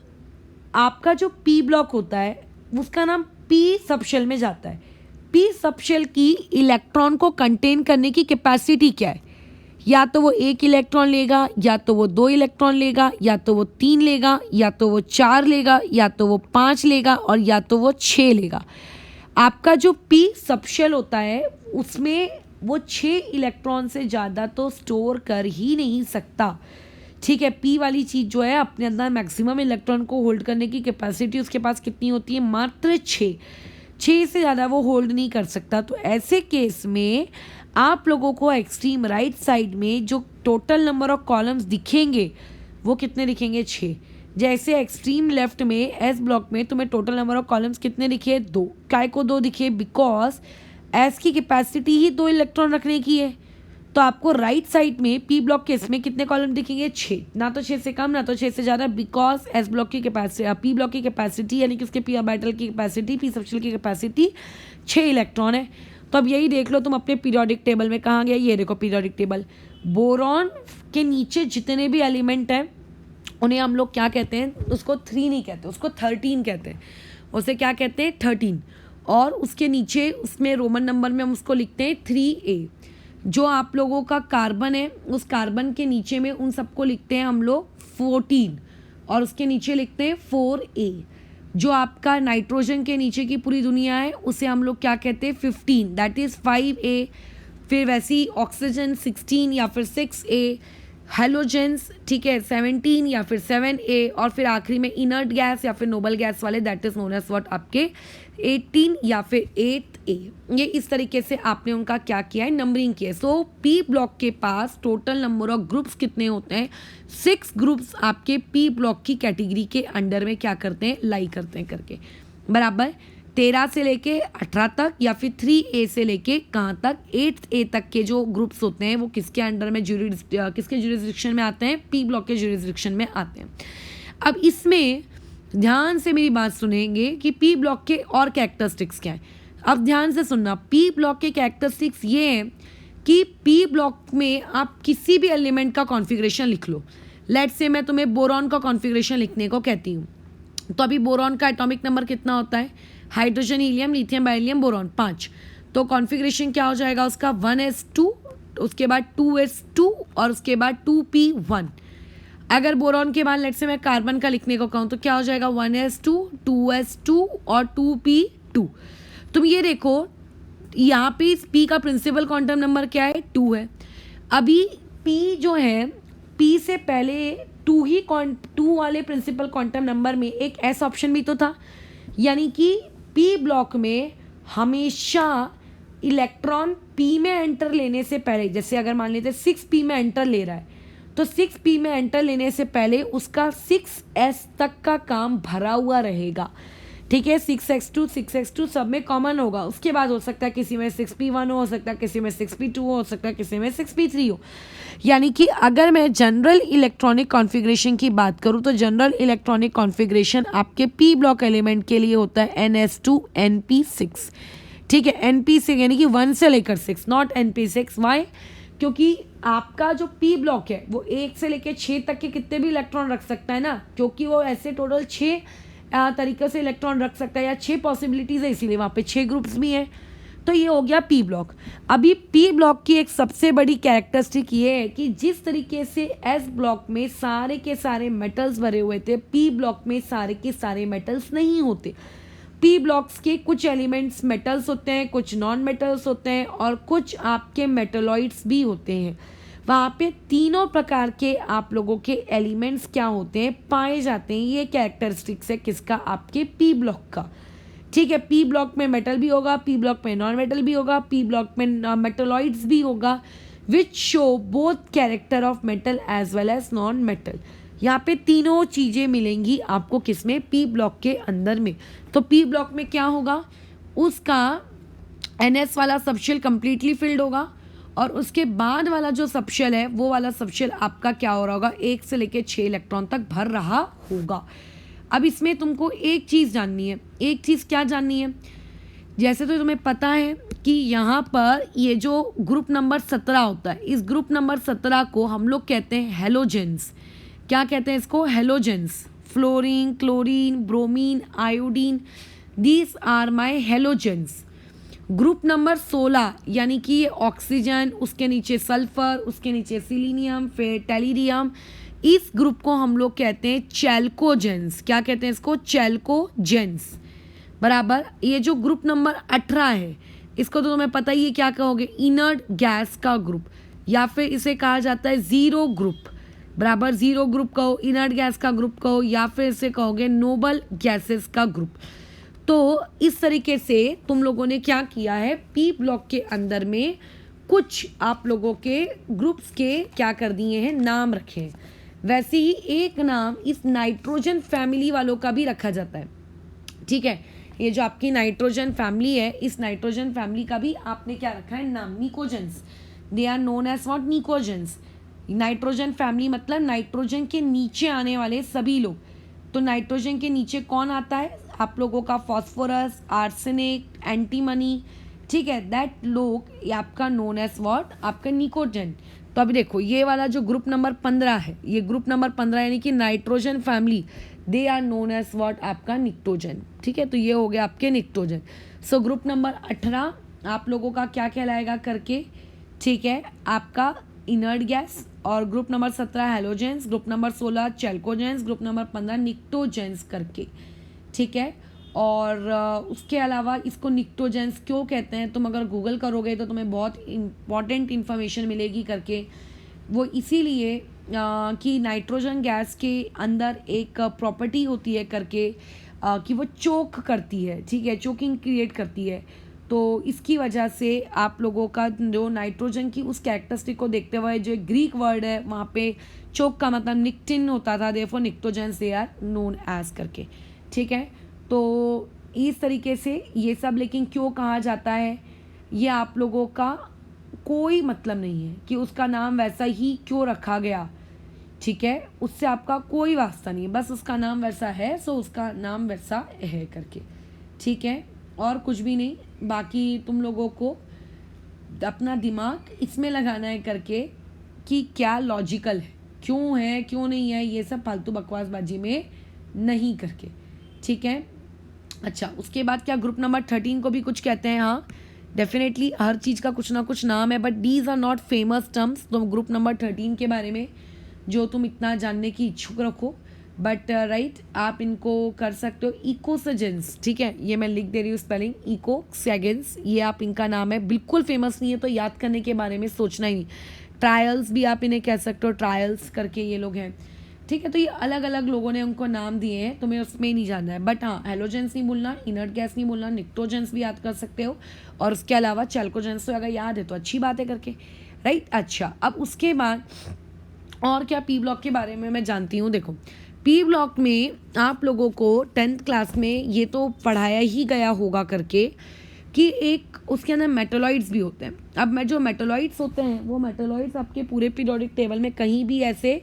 आपका जो पी ब्लॉक होता है उसका नाम पी सबशेल में जाता है। पी सबशेल की इलेक्ट्रॉन को कंटेन करने की कैपेसिटी क्या है, या तो वो 1 इलेक्ट्रॉन लेगा, या तो वो 2 इलेक्ट्रॉन लेगा, या तो वो 3 लेगा, या तो वो 4 लेगा, या तो वो 5 लेगा, और या तो वो 6 लेगा। आपका जो पी सबशेल होता है उसमें वो 6 इलेक्ट्रॉन से ज़्यादा तो स्टोर कर ही नहीं सकता, ठीक है। पी वाली चीज़ जो है अपने अंदर मैक्सिमम इलेक्ट्रॉन को होल्ड करने की कैपेसिटी उसके पास कितनी होती है, मात्र 6 से ज़्यादा वो होल्ड नहीं कर सकता। तो ऐसे केस में आप लोगों को एक्सट्रीम राइट साइड में जो टोटल नंबर ऑफ कॉलम्स दिखेंगे वो कितने दिखेंगे, 6। जैसे एक्सट्रीम लेफ्ट में एस ब्लॉक में तुम्हें टोटल नंबर ऑफ कॉलम्स कितने दिखे, 2। काय को 2 दिखे, बिकॉज एस की कैपेसिटी ही 2 इलेक्ट्रॉन रखने की है, तो आपको राइट साइड में पी ब्लॉक के इसमें कितने कॉलम दिखेंगे? 6, ना तो 6 से कम ना तो 6 से ज़्यादा, बिकॉज एस ब्लॉक की कैपेसिटी, पी ब्लॉक की कैपेसिटी यानी कि उसके पी ऑर्बिटल की कैपेसिटी, पी सबशेल की कैपेसिटी 6 इलेक्ट्रॉन है। तो अब यही देख लो तुम अपने पीरियोडिक टेबल में, कहाँ गया ये देखो पीरियोडिक टेबल। बोरॉन के नीचे जितने भी एलिमेंट हैं उन्हें हम लोग क्या कहते हैं? उसको 3 नहीं कहते, उसको 13 कहते हैं। उसे क्या कहते हैं? 13। और उसके नीचे उसमें रोमन नंबर में हम उसको लिखते हैं 3A। जो आप लोगों का कार्बन है उस कार्बन के नीचे में उन सबको लिखते हैं हम लोग 14 और उसके नीचे लिखते हैं 4A। जो आपका नाइट्रोजन के नीचे की पूरी दुनिया है उसे हम लोग क्या कहते हैं? 15, दैट इज़ 5A। फिर वैसे ही ऑक्सीजन 16 या फिर 6A, हेलोजेंस ठीक है 17 या फिर 7A, और फिर आखिरी में इनर्ट गैस या फिर नोबल गैस वाले that is known as what आपके 18 या फिर 8A। ये इस तरीके से आपने उनका क्या किया है? नंबरिंग किया है। सो पी ब्लॉक के पास टोटल नंबर ऑफ ग्रुप्स कितने होते हैं? 6 ग्रुप्स आपके पी ब्लॉक की कैटेगरी के अंडर में क्या करते हैं? लाई करते हैं करके, बराबर। 13 से लेके 18 तक या फिर 3A से लेके कहाँ तक? 8A तक के जो ग्रुप्स होते हैं वो किसके अंडर में किसके ज्यूरिसडिक्शन में आते हैं? पी ब्लॉक के ज्यूरिसडिक्शन में आते हैं। अब इसमें ध्यान से मेरी बात सुनेंगे कि पी ब्लॉक के और कैरेक्टरिस्टिक्स क्या हैं। अब ध्यान से सुनना, पी ब्लॉक के कैरेक्टरिस्टिक्स ये हैं कि पी ब्लॉक में आप किसी भी एलिमेंट का कॉन्फ़िगरेशन लिख लो। लेट्स से मैं तुम्हें बोरॉन का कॉन्फ़िगरेशन लिखने को कहती हूँ, तो अभी बोरॉन का एटॉमिक नंबर कितना होता है? Hydrogen, helium, lithium, beryllium, boron 5। तो कॉन्फ़िगरेशन क्या हो जाएगा उसका? 1s2, उसके बाद 2s2 और उसके बाद 2p1। अगर बोरॉन के बाद लेट्स से मैं कार्बन का लिखने को कहूँ तो क्या हो जाएगा? 1s2, 2s2 और 2p2। तुम ये देखो यहाँ पे इस p का प्रिंसिपल क्वांटम नंबर क्या है? 2 है। अभी p जो है, p से पहले 2 वाले प्रिंसिपल क्वांटम नंबर में एक s ऑप्शन भी तो था, यानी कि p ब्लॉक में हमेशा इलेक्ट्रॉन p में एंटर लेने से पहले, जैसे अगर मान लेते 6p में एंटर ले रहा है तो 6p में एंटर लेने से पहले उसका 6s तक का काम भरा हुआ रहेगा, ठीक है। 6x2 सब में कॉमन होगा। उसके बाद हो सकता है किसी में 6p1 हो सकता है किसी में 6p2 हो सकता है किसी में 6p3 हो। यानी कि अगर मैं जनरल इलेक्ट्रॉनिक कॉन्फ़िगरेशन की बात करूं तो जनरल इलेक्ट्रॉनिक कॉन्फ़िगरेशन आपके पी ब्लॉक एलिमेंट के लिए होता है ns2np6, ठीक है। np6 यानी कि 1 से लेकर 6, नॉट np6। वाई? क्योंकि आपका जो पी ब्लॉक है वो 1 से लेकर 6 तक के कितने भी इलेक्ट्रॉन रख सकता है ना, क्योंकि वो ऐसे टोटल 6 तरीके से इलेक्ट्रॉन रख सकता है या 6 पॉसिबिलिटीज़ है, इसीलिए वहाँ पे 6 ग्रुप्स भी हैं। तो ये हो गया पी ब्लॉक। अभी पी ब्लॉक की एक सबसे बड़ी कैरेक्टरिस्टिक ये है कि जिस तरीके से एस ब्लॉक में सारे के सारे मेटल्स भरे हुए थे, पी ब्लॉक में सारे के सारे मेटल्स नहीं होते। पी ब्लॉक्स के कुछ एलिमेंट्स मेटल्स होते हैं, कुछ नॉन मेटल्स होते हैं और कुछ आपके मेटलॉइड्स भी होते हैं। वहाँ पे तीनों प्रकार के आप लोगों के एलिमेंट्स क्या होते हैं? पाए जाते हैं। ये कैरेक्टरिस्टिक्स है किसका? आपके पी ब्लॉक का, ठीक है। पी ब्लॉक में मेटल भी होगा, पी ब्लॉक में नॉन मेटल भी होगा, पी ब्लॉक में मेटलॉइड्स भी होगा, which show both character of metal as well as non metal. यहाँ पे तीनों चीज़ें मिलेंगी आपको किसमें? पी ब्लॉक के अंदर में। तो पी ब्लॉक में क्या होगा? उसका NS वाला सबशेल कंप्लीटली फिल्ड होगा और उसके बाद वाला जो सबशेल है वो वाला सबशेल आपका क्या हो रहा होगा? 1 से लेकर 6 इलेक्ट्रॉन तक भर रहा होगा। अब इसमें तुमको एक चीज़ जाननी है। एक चीज़ क्या जाननी है? जैसे तो तुम्हें पता है कि यहाँ पर ये जो ग्रुप नंबर 17 होता है, इस ग्रुप नंबर 17 को हम लोग कहते हैं हेलोजेंस। क्या कहते हैं इसको? Halogens. Fluorine, chlorine, bromine, iodine, these are my halogens. Group number 16 यानी कि ये ऑक्सीजन, उसके नीचे सल्फर, उसके नीचे सिलीनियम, फिर टेलीरियम, इस ग्रुप को हम लोग कहते हैं चैल्कोजेंस। क्या कहते हैं इसको? चैल्कोजेंस, बराबर। ये जो ग्रुप नंबर 18 है इसको तो तुम्हें पता ही है, क्या कहोगे? इनर्ट गैस का ग्रुप, या फिर इसे कहा जाता है जीरो ग्रुप, बराबर। जीरो ग्रुप कहो, इनर्ट गैस का ग्रुप कहो, या फिर इसे कहोगे नोबल गैसेस का ग्रुप। तो इस तरीके से तुम लोगों ने क्या किया है? पी ब्लॉक के अंदर में कुछ आप लोगों के ग्रुप्स के क्या कर दिए हैं? नाम रखे हैं। वैसे ही एक नाम इस नाइट्रोजन फैमिली वालों का भी रखा जाता है, ठीक है। ये जो आपकी नाइट्रोजन फैमिली है, इस नाइट्रोजन फैमिली का भी आपने क्या रखा है नाम, pnictogens. They are known as what, pnictogens. Nitrogen family मतलब नाइट्रोजन के नीचे आने वाले सभी लोग। तो नाइट्रोजन के नीचे कौन आता है आप लोगों का, फॉस्फोरस, आर्सेनिक, एंटीमनी, ठीक है, दैट लोग ये आपका नोन एज व्हाट, आपका निकोजेन। तो अभी देखो ये वाला जो ग्रुप नंबर 15 है, ये ग्रुप नंबर 15 यानी कि nitrogen family, they are known as what, आपका निक्टोजन। ठीक है, तो ये हो गया आपके निक्टोजन। सो ग्रुप नंबर 18 आप लोगों का क्या कहलाएगा करके, ठीक है, आपका इनर्ट गैस। और group number 17 halogens, group number 16 चैल्कोजेंस, group number 15 निक्टोजेंस करके, ठीक है। और उसके अलावा इसको निक्टोजेंस क्यों कहते हैं, तुम अगर गूगल करोगे तो तुम्हें बहुत इंपॉर्टेंट इन्फॉर्मेशन मिलेगी करके। वो इसीलिए कि नाइट्रोजन गैस के अंदर एक प्रॉपर्टी होती है करके कि वो चोक करती है, ठीक है, चोकिंग क्रिएट करती है। तो इसकी वजह से आप लोगों का जो नाइट्रोजन की उस कैरेक्टरिस्टिक को देखते हुए जो ग्रीक वर्ड है वहाँ पे चोक का मतलब निक्टिन होता था, therefore pnictogens they are known as करके, ठीक है। तो इस तरीके से ये सब, लेकिन क्यों कहा जाता है ये आप लोगों का कोई मतलब नहीं है कि उसका नाम वैसा ही क्यों रखा गया, ठीक है, उससे आपका कोई वास्ता नहीं है, बस उसका नाम वैसा है सो उसका नाम वैसा है करके, ठीक है, और कुछ भी नहीं। बाकी तुम लोगों को अपना दिमाग इसमें लगाना है करके कि क्या लॉजिकल है, क्यों है क्यों नहीं है, ये सब फालतू बकवासबाजी में नहीं करके, ठीक है। अच्छा, उसके बाद क्या ग्रुप नंबर 13 को भी कुछ कहते हैं, हाँ डेफिनेटली हर चीज़ का कुछ ना कुछ नाम है, but these are not famous terms. तो ग्रुप नंबर 13 के बारे में जो तुम इतना जानने की इच्छुक रखो, बट राइट आप इनको कर सकते हो, इकोसेजेंस, ठीक है, ये मैं लिख दे रही हूँ स्पेलिंग, इकोसेजेंस, ये आप इनका नाम है, बिल्कुल फेमस नहीं है तो याद करने के बारे में सोचना ही नहीं। ट्रायल्स भी आप इन्हें कह सकते हो, ट्रायल्स करके ये लोग हैं, ठीक है। तो ये अलग अलग लोगों ने उनको नाम दिए हैं, तुम्हें उसमें नहीं जानना है, बट हाँ हेलोजेंस नहीं भूलना, इनर्ट गैस नहीं भूलना, निक्टोजेंस भी याद कर सकते हो, और उसके अलावा चैल्कोजेंस तो अगर याद है तो अच्छी बात है करके, राइट। अच्छा, अब उसके बाद और क्या पी ब्लॉक के बारे में मैं जानती हूँ। देखो पी ब्लॉक में आप लोगों को 10th क्लास में ये तो पढ़ाया ही गया होगा करके कि एक उसके अंदर मेटालॉइड्स भी होते हैं। अब मैं जो मेटालॉइड्स होते हैं वो मेटालॉइड्स आपके पूरे पीरियोडिक टेबल में कहीं भी ऐसे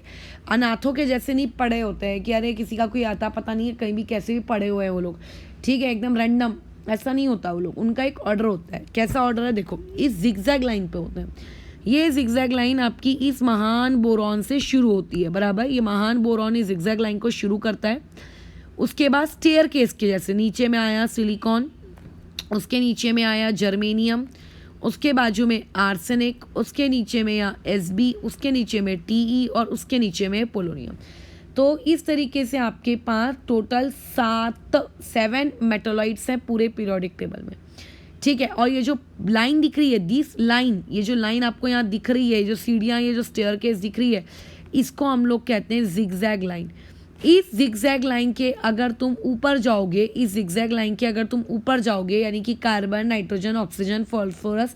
अनाथों के जैसे नहीं पड़े होते हैं कि अरे किसी का कोई आता पता नहीं है, कहीं भी कैसे भी पड़े हुए हैं वो लोग, ठीक है, एकदम रैंडम, ऐसा नहीं होता वो लोग, उनका एक ऑर्डर होता है। कैसा ऑर्डर है, देखो इस जिगजैग लाइन पे होते हैं। ये जिगजैग लाइन आपकी इस महान बोरॉन से शुरू होती है, बराबर, ये महान बोरॉन इस जिगजैग लाइन को शुरू करता है। उसके बाद स्टेयर केस के जैसे नीचे में आया सिलिकॉन, उसके नीचे में आया जर्मेनियम, उसके बाजू में आर्सेनिक, उसके नीचे में या एसबी, उसके नीचे में टीई और उसके नीचे में पोलोनियम। तो इस तरीके से आपके पास टोटल 7 मेटालॉइड्स हैं पूरे पीरियोडिक टेबल में, ठीक है। और ये जो लाइन दिख रही है, दिस लाइन, ये जो लाइन आपको यहाँ दिख रही है, जो सीढ़ियाँ, ये जो स्टेयरकेस दिख रही है, इसको हम लोग कहते हैं जिगजैग लाइन। इस जिगजैग लाइन के अगर तुम ऊपर जाओगे, इस जिगजैग लाइन के अगर तुम ऊपर जाओगे, यानी कि कार्बन, नाइट्रोजन, ऑक्सीजन, फॉस्फोरस,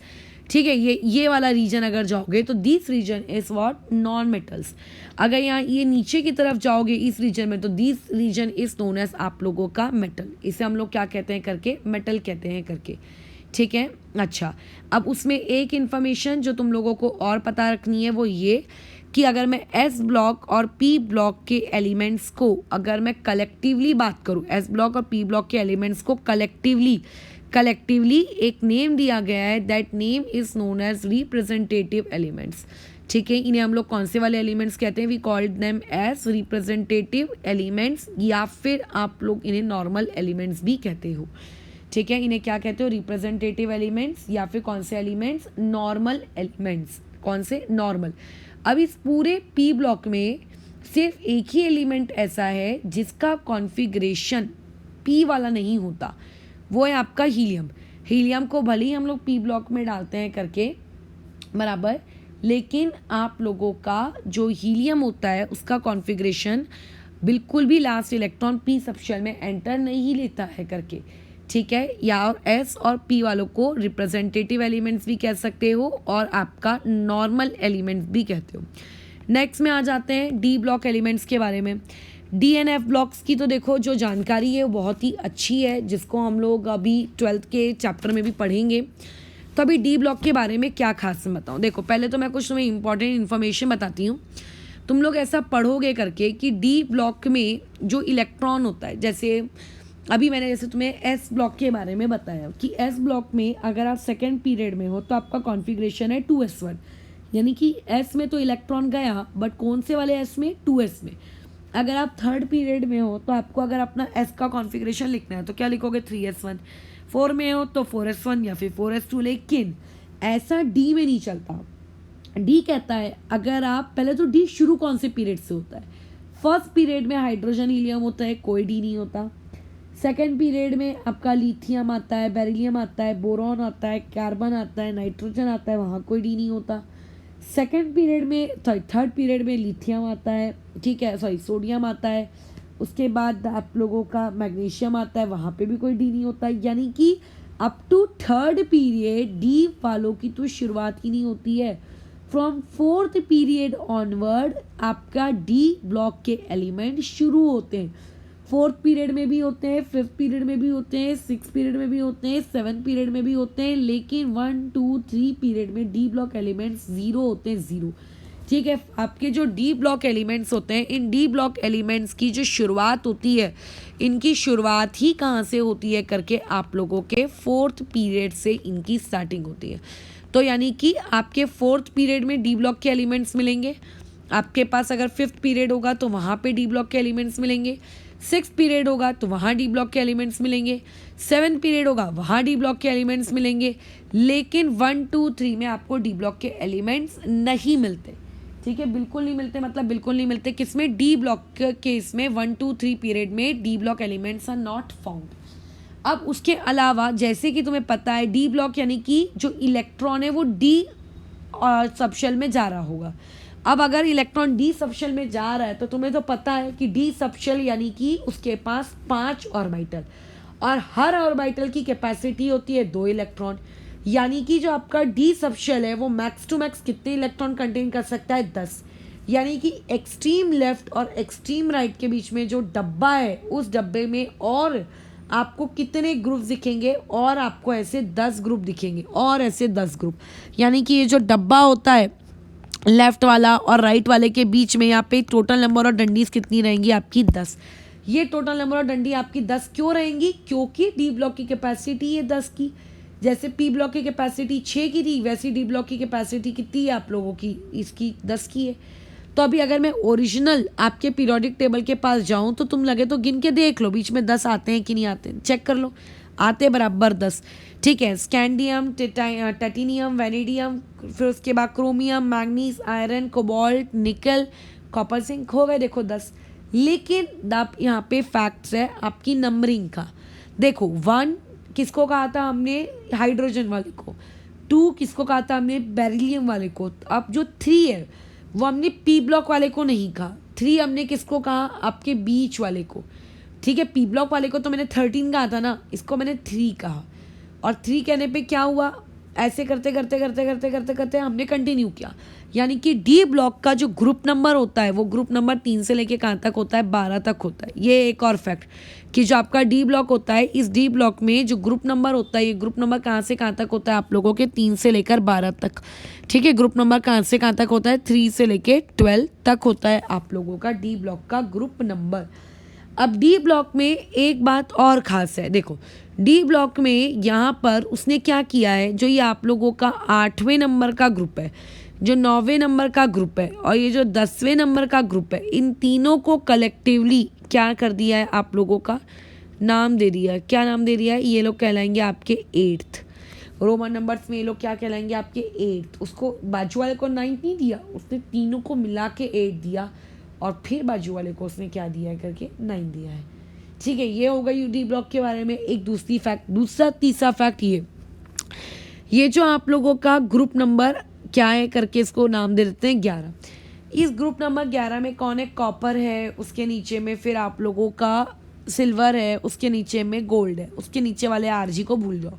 ठीक है, ये वाला रीजन अगर जाओगे तो this region is what, non metals. अगर यहाँ ये नीचे की तरफ जाओगे इस रीजन में तो this region is known as आप लोगों का मेटल। इसे हम लोग क्या कहते हैं करके, मेटल कहते हैं करके, ठीक है। अच्छा, अब उसमें एक इन्फॉर्मेशन जो तुम लोगों को और पता रखनी है वो ये कि अगर मैं एस ब्लॉक और पी ब्लॉक के एलिमेंट्स को अगर मैं कलेक्टिवली बात करूं, एस ब्लॉक और पी ब्लॉक के एलिमेंट्स को कलेक्टिवली एक नेम दिया गया है, that name is known as representative elements, ठीक है। इन्हें हम लोग कौन से वाले एलिमेंट्स कहते हैं, we called them as representative elements, या फिर आप लोग इन्हें नॉर्मल एलिमेंट्स भी कहते हो, ठीक है। इन्हें क्या कहते हो, रिप्रेजेंटेटिव एलिमेंट्स, या फिर कौन से एलिमेंट्स, नॉर्मल एलिमेंट्स, कौन से, नॉर्मल। अब इस पूरे पी ब्लॉक में सिर्फ एक ही एलिमेंट ऐसा है जिसका कॉन्फ़िगरेशन पी वाला नहीं होता, वो है आपका हीलियम। हीलियम को भले ही हम लोग पी ब्लॉक में डालते हैं करके, बराबर, लेकिन आप लोगों का जो हीलियम होता है उसका कॉन्फ़िगरेशन बिल्कुल भी लास्ट इलेक्ट्रॉन पी सबशेल में एंटर नहीं लेता है करके, ठीक है। या और एस और पी वालों को रिप्रेजेंटेटिव एलिमेंट्स भी कह सकते हो और आपका नॉर्मल एलिमेंट्स भी कहते हो। नेक्स्ट में आ जाते हैं डी ब्लॉक एलिमेंट्स के बारे में। DNF ब्लॉक्स की तो देखो जो जानकारी है वो बहुत ही अच्छी है, जिसको हम लोग अभी 12th के चैप्टर में भी पढ़ेंगे। तो अभी डी ब्लॉक के बारे में क्या खास बताऊँ। देखो पहले तो मैं कुछ तुम्हें इंपॉर्टेंट इन्फॉर्मेशन बताती हूँ। तुम लोग ऐसा पढ़ोगे करके कि डी ब्लॉक में जो इलेक्ट्रॉन होता है, जैसे अभी मैंने जैसे तुम्हें एस ब्लॉक के बारे में बताया कि एस ब्लॉक में अगर आप सेकेंड पीरियड में हो तो आपका कॉन्फ़िगरेशन है 2s1, यानी कि एस में तो इलेक्ट्रॉन गया, बट कौन से वाले एस में, 2s में। अगर आप थर्ड पीरियड में हो तो आपको अगर अपना एस का कॉन्फ़िगरेशन लिखना है तो क्या लिखोगे, 3s1। 4 में हो तो 4s1 या फिर 4s2। लेकिन ऐसा डी में नहीं चलता। डी कहता है अगर आप पहले तो डी शुरू कौन से पीरियड से होता है। फर्स्ट पीरियड में हाइड्रोजन हीलियम होता है, कोई डी नहीं होता। सेकेंड पीरियड में आपका लिथियम आता है, बेरिलियम आता है, बोरॉन आता है, कार्बन आता है, नाइट्रोजन आता है, वहाँ कोई डी नहीं होता। सेकेंड पीरियड में थर्ड पीरियड में लिथियम आता है, ठीक है, सोडियम आता है। उसके बाद आप लोगों का मैग्नीशियम आता है, वहाँ पे भी कोई डी नहीं होता। यानी कि up to third period D वालों की तो शुरुआत ही नहीं होती है। फ्रॉम फोर्थ पीरियड ऑनवर्ड आपका डी ब्लॉक के एलिमेंट शुरू होते हैं। फोर्थ पीरियड में भी होते हैं, फिफ्थ पीरियड में भी होते हैं, सिक्स पीरियड में भी होते हैं, सेवन पीरियड में भी होते हैं। लेकिन 1, 2, 3 पीरियड में डी ब्लॉक एलिमेंट्स जीरो होते हैं, जीरो। ठीक है, आपके जो डी ब्लॉक एलिमेंट्स होते हैं, इन डी ब्लॉक एलिमेंट्स की जो शुरुआत होती है, इनकी शुरुआत ही कहाँ से होती है करके आप लोगों के फोर्थ पीरियड से इनकी स्टार्टिंग होती है। तो यानी कि आपके फोर्थ पीरियड में डी ब्लॉक के एलिमेंट्स मिलेंगे। आपके पास अगर फिफ्थ पीरियड होगा तो वहाँ पे डी ब्लॉक के एलिमेंट्स मिलेंगे। सिक्स पीरियड होगा तो वहाँ डी ब्लॉक के एलिमेंट्स मिलेंगे। सेवन पीरियड होगा वहाँ डी ब्लॉक के एलिमेंट्स मिलेंगे। लेकिन 1, 2, 3 में आपको डी ब्लॉक के एलिमेंट्स नहीं मिलते। ठीक है, बिल्कुल नहीं मिलते, मतलब बिल्कुल नहीं मिलते। किसमें, डी ब्लॉक के केस में 1, 2, 3 पीरियड में D block elements are not found. अब उसके अलावा जैसे कि तुम्हें पता है डी ब्लॉक यानी कि जो इलेक्ट्रॉन है वो डी सबशेल में जा रहा होगा। अब अगर इलेक्ट्रॉन डी सबशेल में जा रहा है तो तुम्हें तो पता है कि डी सबशेल यानी कि उसके पास 5 ऑर्बिटल, और हर ऑर्बिटल की कैपेसिटी होती है 2 इलेक्ट्रॉन। यानी कि जो आपका डी सबशेल है वो मैक्स टू मैक्स कितने इलेक्ट्रॉन कंटेन कर सकता है, 10। यानी कि एक्सट्रीम लेफ्ट और एक्सट्रीम राइट के बीच में जो डब्बा है, उस डब्बे में और आपको कितने ग्रुप दिखेंगे, और आपको ऐसे 10 ग्रुप दिखेंगे, और ऐसे 10 ग्रुप। यानी कि ये जो डब्बा होता है लेफ्ट वाला और राइट वाले के बीच में, यहाँ पे टोटल नंबर ऑफ डंडीज कितनी रहेंगी आपकी, 10। ये टोटल नंबर ऑफ डंडी आपकी 10 क्यों रहेंगी, क्योंकि डी ब्लॉक की कैपेसिटी है 10 की। जैसे पी ब्लॉक की कैपेसिटी 6 की थी, वैसी डी ब्लॉक की कैपेसिटी कितनी है आप लोगों की, इसकी 10 की है। तो अभी अगर मैं ओरिजिनल आपके पीरियोडिक टेबल के पास जाऊं तो तुम लगे तो गिन के देख लो बीच में 10 आते हैं कि नहीं आते, चेक कर लो, आते बराबर 10। ठीक है, स्कैंडियम, टाइटेनियम, वैनेडियम, फिर उसके बाद क्रोमियम, मैग्नीज, आयरन, कोबाल्ट, निकल, कॉपर, जिंक, हो गए देखो 10। लेकिन आप यहाँ पे फैक्ट्स है आपकी नंबरिंग का। देखो 1 किसको कहा था हमने, हाइड्रोजन वाले को। 2 किसको कहा था हमने, बेरिलियम वाले को। अब जो 3 है वो हमने पी ब्लॉक वाले को नहीं कहा। 3 हमने किसको कहा, आपके बीच वाले को। ठीक है, पी ब्लॉक वाले को तो मैंने 13 कहा था ना, इसको मैंने 3 कहा। और 3 कहने पे क्या हुआ, ऐसे करते करते करते करते करते करते हमने कंटिन्यू किया। यानी कि डी ब्लॉक का जो ग्रुप नंबर होता है वो ग्रुप नंबर 3 से लेके कहाँ तक होता है, 12 तक होता है। ये एक और फैक्ट कि जो आपका डी ब्लॉक होता है, इस डी ब्लॉक में जो ग्रुप नंबर होता है, ये ग्रुप नंबर कहाँ से कहाँ तक होता है आप लोगों के, 3 से लेकर 12 तक। ठीक है, ग्रुप नंबर कहाँ से कहाँ तक होता है, 3 से लेके 12 तक होता है आप लोगों का डी ब्लॉक का ग्रुप नंबर। अब डी ब्लॉक में एक बात और ख़ास है, देखो डी ब्लॉक में यहाँ पर उसने क्या किया है, जो ये आप लोगों का 8वें नंबर का ग्रुप है, जो 9वें नंबर का ग्रुप है, और ये जो 10वें नंबर का ग्रुप है, इन तीनों को कलेक्टिवली क्या कर दिया है आप लोगों का, नाम दे दिया है। क्या नाम दे दिया है, ये लोग कहलाएंगे आपके 8th। रोमन नंबर्स में ये लोग क्या कहलाएंगे, आपके 8th। उसको बाजू वाले को 9 नहीं दिया, उसने तीनों को मिला के 8 दिया, और फिर बाजू वाले को उसने क्या दिया है करके 9 दिया है। ठीक है, ये हो गई डी ब्लॉक के बारे में एक दूसरी फैक्ट। दूसरा तीसरा फैक्ट ये जो आप लोगों का ग्रुप नंबर क्या है करके इसको नाम दे देते हैं 11। इस ग्रुप नंबर 11 में कौन है, कॉपर है, उसके नीचे में फिर आप लोगों का सिल्वर है, उसके नीचे में गोल्ड है, उसके नीचे वाले आरजी को भूल जाओ।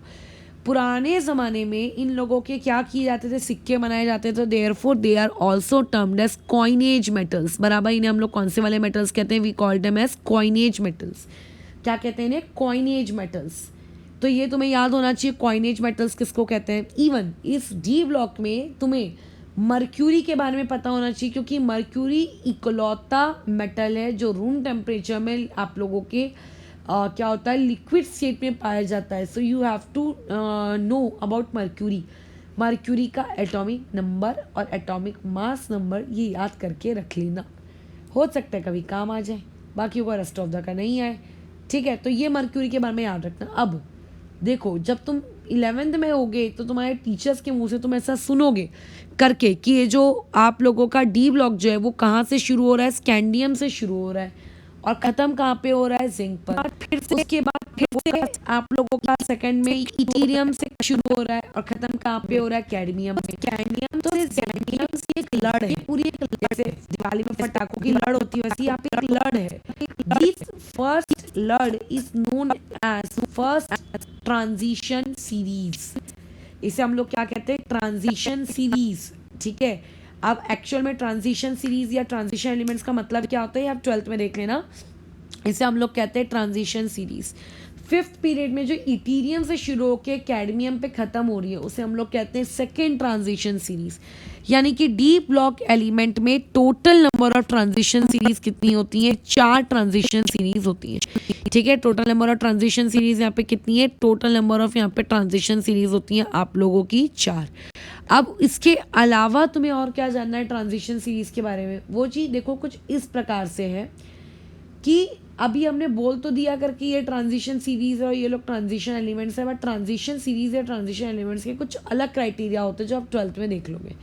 पुराने ज़माने में इन लोगों के क्या किए जाते थे, सिक्के बनाए जाते थे, therefore they are also termed as coinage metals. बराबर, इन्हें हम लोग कौन से वाले मेटल्स कहते हैं? We call them as coinage metals. क्या कहते हैं इन्हें? Coinage metals. तो ये तुम्हें याद होना चाहिए कॉइनेज मेटल्स किसको कहते हैं। इवन इस डी ब्लॉक में तुम्हें मर्क्यूरी के बारे में पता होना चाहिए, क्योंकि मर्क्यूरी इकलौता मेटल है जो रूम टेम्परेचर में आप लोगों के क्या होता है, लिक्विड स्टेट में पाया जाता है। So you have to know about mercury. Mercury का एटॉमिक नंबर और एटॉमिक मास नंबर ये याद करके रख लेना, हो सकता है कभी काम आ जाए, बाकी को रेस्ट ऑफ द का नहीं आए। ठीक है, तो ये मर्क्यूरी के बारे में याद रखना। अब देखो, जब तुम 11th में होगे तो तुम्हारे टीचर्स के मुंह से तुम ऐसा सुनोगे करके कि ये जो आप लोगों का डी ब्लॉक जो है वो कहाँ से शुरू हो रहा है? स्कैंडियम से शुरू हो रहा है और ख़त्म कहाँ पे हो रहा है? जिंक पर। फिर से उसके बाद फिर से आप लोगों का सेकंड में इथेरियम से शुरू हो रहा है और ख़त्म कहाँ पे हो रहा है? कैडमियम में। कैडमियम तो कैडमियम से एक लड़ है पूरी, एक जैसे दिवाली में पटाखों की लड़ होती है वैसे यहाँ पे एक लड़ है। दिस फर्स्ट लड़ is known as first transition series. इसे हम लोग क्या कहते हैं? Transition series. ठीक है, अब एक्चुअल में ट्रांजिशन सीरीज या ट्रांजिशन एलिमेंट्स का मतलब क्या होता है आप 12th में देख लेना। इसे हम लोग कहते हैं ट्रांजिशन सीरीज। 5th पीरियड में जो इथेरियम से शुरू होकर कैडमियम पे खत्म हो रही है उसे हम लोग कहते हैं सेकेंड ट्रांजिशन सीरीज। यानी कि डी ब्लॉक एलिमेंट में total number of transition series कितनी होती है? 4 ट्रांजिशन सीरीज होती है। ठीक है, total number of transition series यहाँ पे कितनी है? टोटल नंबर ऑफ यहाँ पे ट्रांजिशन सीरीज होती है आप लोगों की 4। अब इसके अलावा तुम्हें और क्या जानना है ट्रांजिशन सीरीज के बारे में? वो चीज़ देखो कुछ इस प्रकार से है कि अभी हमने बोल तो दिया करके ये ट्रांजिशन सीरीज है और ये लोग ट्रांजिशन एलिमेंट्स है, बट ट्रांजिशन सीरीज या ट्रांजिशन एलिमेंट्स के कुछ अलग क्राइटेरिया होते हैं जो आप 12th में देख लोगे।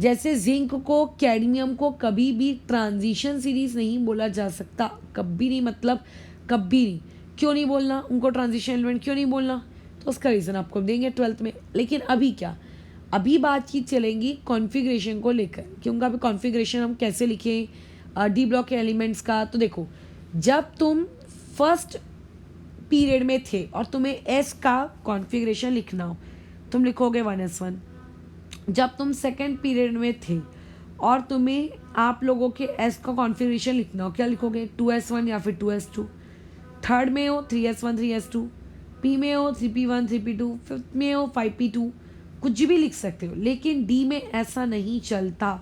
जैसे जिंक को, कैडमियम को कभी भी ट्रांजिशन सीरीज नहीं बोला जा सकता, कभी नहीं, मतलब कभी नहीं। क्यों नहीं बोलना उनको ट्रांजिशन एलिमेंट, क्यों नहीं बोलना? तो उसका रीज़न आपको देंगे 12th में। लेकिन अभी क्या, अभी बातचीत चलेंगी कॉन्फ़िगरेशन को लेकर, क्योंकि अभी कॉन्फ़िगरेशन हम कैसे लिखें डी ब्लॉक के एलिमेंट्स का। तो देखो, जब तुम फर्स्ट पीरियड में थे और तुम्हें एस का कॉन्फ़िगरेशन लिखना हो, तुम लिखोगे 1s1। जब तुम सेकेंड पीरियड में थे और तुम्हें आप लोगों के एस का कॉन्फ़िगरेशन लिखना हो, क्या लिखोगे? 2s1 या फिर 2s2। थर्ड में हो 3s1 3s2, पी में हो 3p1 3p2, फिफ्थ में हो 5p2, कुछ भी लिख सकते हो। लेकिन डी में ऐसा नहीं चलता,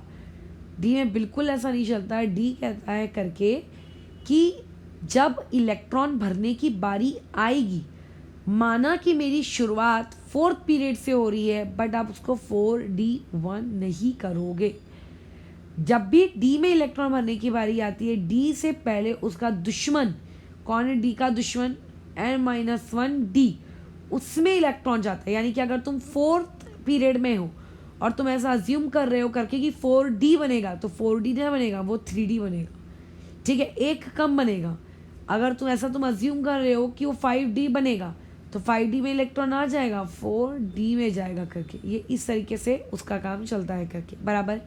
डी में बिल्कुल ऐसा नहीं चलता है। डी कहता है करके कि जब इलेक्ट्रॉन भरने की बारी आएगी, माना कि मेरी शुरुआत 4th पीरियड से हो रही है, बट आप उसको 4d1 नहीं करोगे। जब भी डी में इलेक्ट्रॉन भरने की बारी आती है, डी से पहले उसका दुश्मन कौन है? डी का दुश्मन n-1d, उसमें इलेक्ट्रॉन जाता है। यानी कि अगर तुम 4th पीरियड में हो और तुम ऐसा अज्यूम कर रहे हो करके कि 4d बनेगा, तो 4d नहीं बनेगा, वो 3d बनेगा। ठीक है, एक कम बनेगा। अगर तुम ऐसा अज्यूम कर रहे हो कि वो 5d बनेगा, तो 5d में इलेक्ट्रॉन आ जाएगा, 4d में जाएगा करके। ये इस तरीके से उसका काम चलता है करके, बराबर।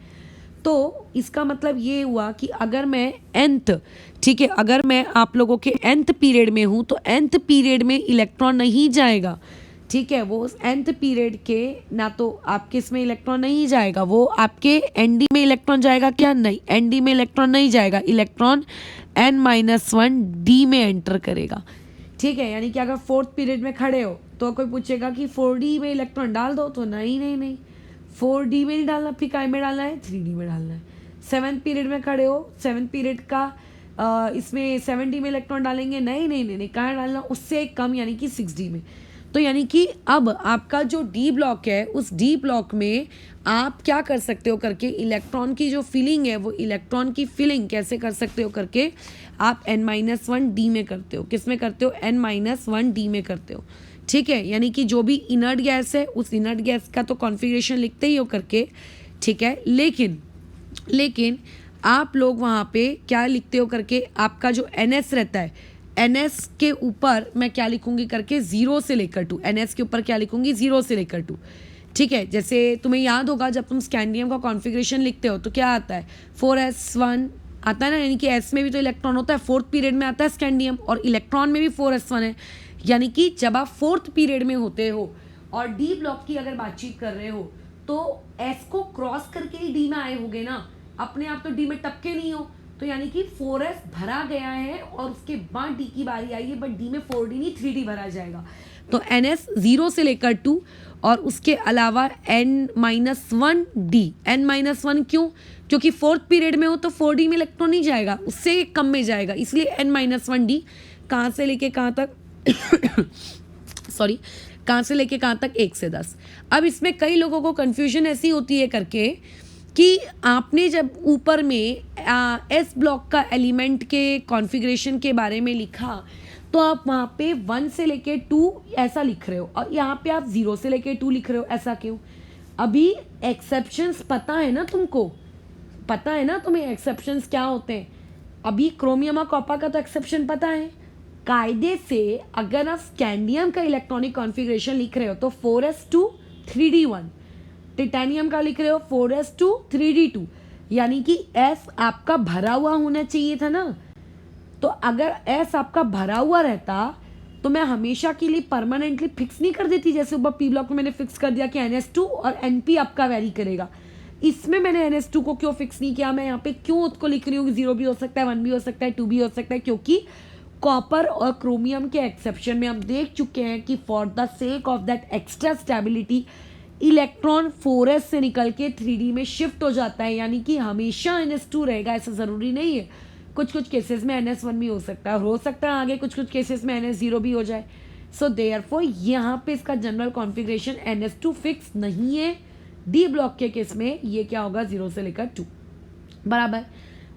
तो इसका मतलब ये हुआ कि अगर मैं nth, ठीक है, अगर मैं आप लोगों के nth पीरियड में हूँ तो nth पीरियड में इलेक्ट्रॉन नहीं जाएगा। ठीक है, वो उस nth पीरियड के ना तो आपके इसमें इलेक्ट्रॉन नहीं जाएगा, वो आपके nd में इलेक्ट्रॉन जाएगा क्या? नहीं, nd में इलेक्ट्रॉन नहीं जाएगा, इलेक्ट्रॉन n-1d में एंटर करेगा। ठीक है, यानी कि अगर 4th पीरियड में खड़े हो तो कोई पूछेगा कि 4d में इलेक्ट्रॉन डाल दो, तो नहीं नहीं नहीं, 4d में नहीं डालना, फिर काय में डालना है? 3d में डालना है। 7th पीरियड में खड़े हो, 7th पीरियड का इसमें 7d में इलेक्ट्रॉन डालेंगे? नहीं नहीं नहीं नहीं, कहाँ डालना? उससे एक कम, यानी कि 6d में। तो यानी कि अब आपका जो डी ब्लॉक है, उस डी ब्लॉक में आप क्या कर सकते हो करके, इलेक्ट्रॉन की जो फिलिंग है, वो इलेक्ट्रॉन की फिलिंग कैसे कर सकते हो करके आप n-1d में करते हो। किस में करते हो? n-1d में करते हो। ठीक है, यानी कि जो भी इनर्ट गैस है उस इनर्ट गैस का तो कॉन्फ़िगरेशन लिखते ही हो करके। ठीक है, लेकिन आप लोग वहाँ पे क्या लिखते हो करके, आपका जो ns रहता है, ns के ऊपर मैं क्या लिखूंगी करके? 0 से लेकर 2। ns के ऊपर क्या लिखूंगी? 0 से लेकर 2। ठीक है, जैसे तुम्हें याद होगा जब तुम स्कैंडियम का कॉन्फ़िगरेशन लिखते हो तो क्या आता है? 4s1 आता है ना, यानी कि s में भी तो इलेक्ट्रॉन होता है। 4th पीरियड में आता है स्कैंडियम और इलेक्ट्रॉन में भी 4s1 है। यानी कि जब आप 4th पीरियड में होते हो और डी ब्लॉक की अगर बातचीत कर रहे हो तो एस को क्रॉस करके ही डी में आए होगे ना, अपने आप तो डी में टपके नहीं हो, तो यानी कि 4s भरा गया है और उसके बाद डी की बारी आई है, बट डी में 4d नहीं 3d भरा जाएगा। तो ns 0 से लेकर 2 और उसके अलावा n-1d। n-1 क्यों? क्योंकि फोर्थ पीरियड में हो तो 4d में इलेक्ट्रॉन नहीं जाएगा, उससे कम में जाएगा, इसलिए n-1d। कहाँ से लेके कहाँ तक सॉरी, कहाँ से लेके कहाँ तक? 1 से 10। अब इसमें कई लोगों को कन्फ्यूजन ऐसी होती है करके कि आपने जब ऊपर में एस ब्लॉक का एलिमेंट के कॉन्फ़िगरेशन के बारे में लिखा तो आप वहाँ पे 1 से लेके 2 ऐसा लिख रहे हो और यहाँ पे आप 0 से लेके 2 लिख रहे हो, ऐसा क्यों? अभी एक्सेप्शंस पता है ना तुमको, पता है ना तुम्हें एक्सेप्शंस क्या होते हैं? अभी क्रोमियम और कॉपर का तो एक्सेप्शन पता है। कायदे से अगर आप स्कैंडियम का इलेक्ट्रॉनिक कॉन्फ़िगरेशन लिख रहे हो तो 4s2 3d1, टिटेनियम का लिख रहे हो 4s2 3d2, यानी कि s आपका भरा हुआ होना चाहिए था ना। तो अगर s आपका भरा हुआ रहता तो मैं हमेशा के लिए परमानेंटली फिक्स नहीं कर देती, जैसे ऊपर p ब्लॉक में मैंने फिक्स कर दिया कि ns2 और np आपका वेरी करेगा। इसमें मैंने ns2 को क्यों फिक्स नहीं किया? मैं यहाँ पे क्यों उसको लिख रही हूँ? 0 भी हो सकता है, 1 भी हो सकता है, 2 भी हो सकता है, क्योंकि कॉपर और क्रोमियम के एक्सेप्शन में हम देख चुके हैं कि for the sake of that extra stability electron 4s से निकल के 3d में शिफ्ट हो जाता है, यानी कि हमेशा ns2 रहेगा ऐसा ज़रूरी नहीं है। कुछ कुछ केसेस में ns1 भी हो सकता है, और हो सकता है आगे कुछ कुछ केसेस में ns0 भी हो जाए। सो देयरफॉर यहाँ पे इसका जनरल कॉन्फ़िगरेशन ns2 फिक्स नहीं है। डी ब्लॉक के केस में ये क्या होगा? 0 से लेकर 2 बराबर।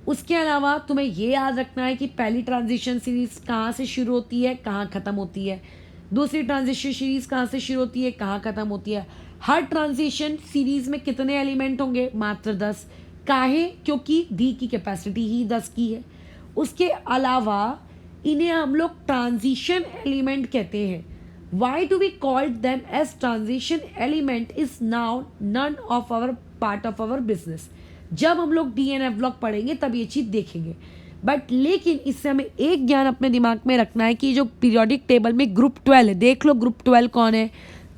उसके अलावा तुम्हें ये याद रखना है कि पहली ट्रांजिशन सीरीज कहाँ से शुरू होती है, कहाँ ख़त्म होती है। दूसरी ट्रांजिशन सीरीज कहाँ से शुरू होती है, कहाँ ख़त्म होती है। हर ट्रांजिशन सीरीज में कितने एलिमेंट होंगे? मात्र 10। काहे? क्योंकि डी की कैपेसिटी ही 10 की है। उसके अलावा इन्हें हम लोग ट्रांजिशन एलिमेंट कहते हैं। Why do we called them as transition element is now none of our part of our business. जब हम लोग डी एंड एफ ब्लॉक पढ़ेंगे तब ये चीज़ देखेंगे, बट लेकिन इससे हमें एक ज्ञान अपने दिमाग में रखना है कि जो पीरियोडिक टेबल में ग्रुप 12 है, देख लो ग्रुप 12 कौन है?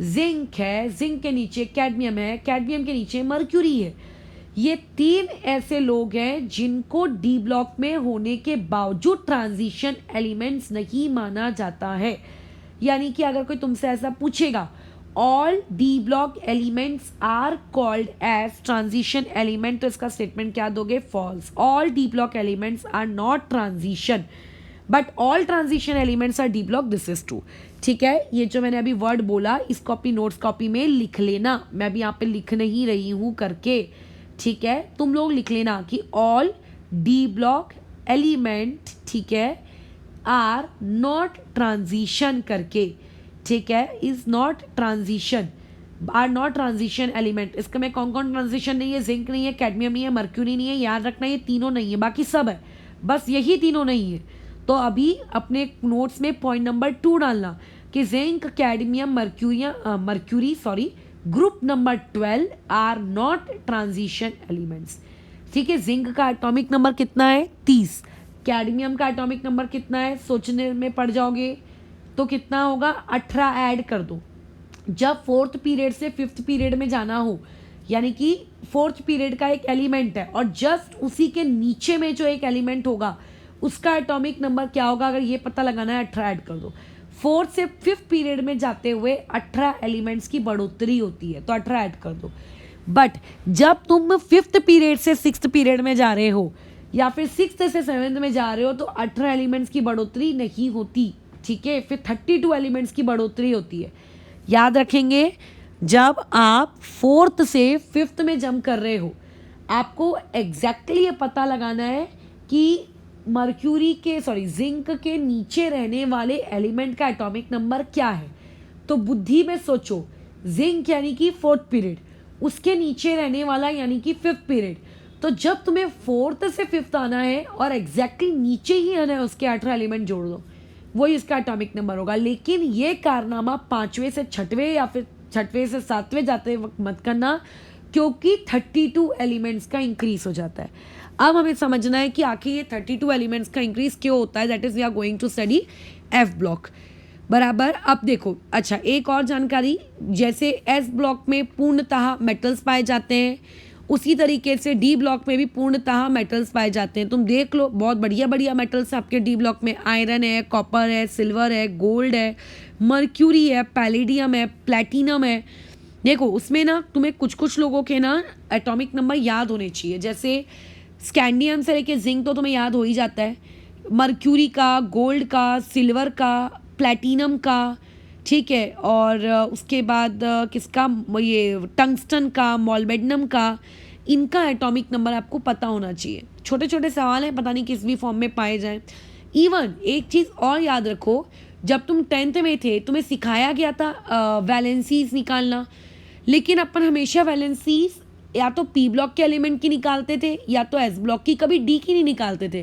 जिंक है, जिंक के नीचे कैडमियम है, कैडमियम के नीचे मर्क्यूरी है। ये 3 ऐसे लोग हैं जिनको डी ब्लॉक में होने के बावजूद ट्रांजिशन एलिमेंट्स नहीं माना जाता है। यानी कि अगर कोई तुमसे ऐसा पूछेगा all D block elements are called as transition element, तो इसका स्टेटमेंट क्या दोगे? False. All D block elements are not transition but all transition elements are D block, this is true. ठीक है, ये जो मैंने अभी वर्ड बोला इसको अपनी नोट्स कॉपी में लिख लेना, मैं अभी यहाँ पे लिख नहीं रही हूँ करके। ठीक है, तुम लोग लिख लेना कि ऑल डी ब्लॉक एलिमेंट, ठीक है, आर नॉट ट्रांजिशन करके। ठीक है, is not transition, are not transition element. इसका में कौन कौन ट्रांजिशन नहीं है? जिंक नहीं है, कैडमियम नहीं है, मर्क्यूरी नहीं है, याद रखना ये तीनों नहीं है, बाकी सब है, बस यही तीनों नहीं है। तो अभी अपने नोट्स में पॉइंट नंबर 2 डालना कि zinc, cadmium, mercury group number 12 are not transition elements. ठीक है, जिंक का एटॉमिक नंबर कितना है? 30। कैडमियम का एटॉमिक नंबर कितना है? सोचने में पड़ जाओगे तो कितना होगा? 18 ऐड कर दो। जब 4th पीरियड से 5th पीरियड में जाना हो, यानी कि 4th पीरियड का एक एलिमेंट है और जस्ट उसी के नीचे में जो एक एलिमेंट होगा उसका एटॉमिक नंबर क्या होगा? अगर ये पता लगाना है 18 ऐड कर दो। 4th से 5th पीरियड में जाते हुए 18 एलिमेंट्स की बढ़ोतरी होती है, तो 18 ऐड कर दो। बट जब तुम 5th पीरियड से 6th पीरियड में जा रहे हो या फिर 6th से 7th में जा रहे हो तो 18 एलिमेंट्स की बढ़ोतरी नहीं होती। ठीक है, फिर 32 एलिमेंट्स की बढ़ोतरी होती है। याद रखेंगे, जब आप 4th से 5th में जंप कर रहे हो आपको एग्जैक्टली ये पता लगाना है कि जिंक के नीचे रहने वाले एलिमेंट का एटॉमिक नंबर क्या है। तो बुद्धि में सोचो, जिंक यानी कि 4th पीरियड, उसके नीचे रहने वाला यानी कि 5th पीरियड। तो जब तुम्हें 4th से 5th आना है और एग्जैक्टली नीचे ही आना है उसके 18 एलिमेंट जोड़ दो, वही इसका एटॉमिक नंबर होगा। लेकिन ये कारनामा 5वें से 6वें या फिर 6वें से 7वें जाते वक्त मत करना, क्योंकि 32 एलिमेंट्स का इंक्रीज हो जाता है। अब हमें समझना है कि आखिर ये 32 एलिमेंट्स का इंक्रीज क्यों होता है। That is we are going to study F block. बराबर। अब देखो, अच्छा एक और जानकारी, जैसे एस ब्लॉक में पूर्णतः मेटल्स पाए जाते हैं, उसी तरीके से डी ब्लॉक में भी पूर्णतः मेटल्स पाए जाते हैं। तुम देख लो, बहुत बढ़िया बढ़िया मेटल्स आपके डी ब्लॉक में, आयरन है, कॉपर है, सिल्वर है, गोल्ड है, मर्क्यूरी है, पैलेडियम है, प्लेटिनम है। देखो उसमें ना तुम्हें कुछ कुछ लोगों के ना एटॉमिक नंबर याद होने चाहिए, जैसे स्कैंडियम से लेके जिंक तो तुम्हें याद हो ही जाता है, मर्क्यूरी का, गोल्ड का, सिल्वर का, प्लैटिनम का, ठीक है, और उसके बाद किसका, ये टंगस्टन का, मॉलिब्डेनम का, इनका एटॉमिक नंबर आपको पता होना चाहिए। छोटे छोटे सवाल हैं, पता नहीं किस भी फॉर्म में पाए जाएं। इवन एक चीज़ और याद रखो, जब तुम 10th में थे तुम्हें सिखाया गया था वैलेंसीज निकालना, लेकिन अपन हमेशा वैलेंसीज या तो पी ब्लॉक के एलिमेंट की निकालते थे या तो एस ब्लॉक की, कभी डी की नहीं निकालते थे,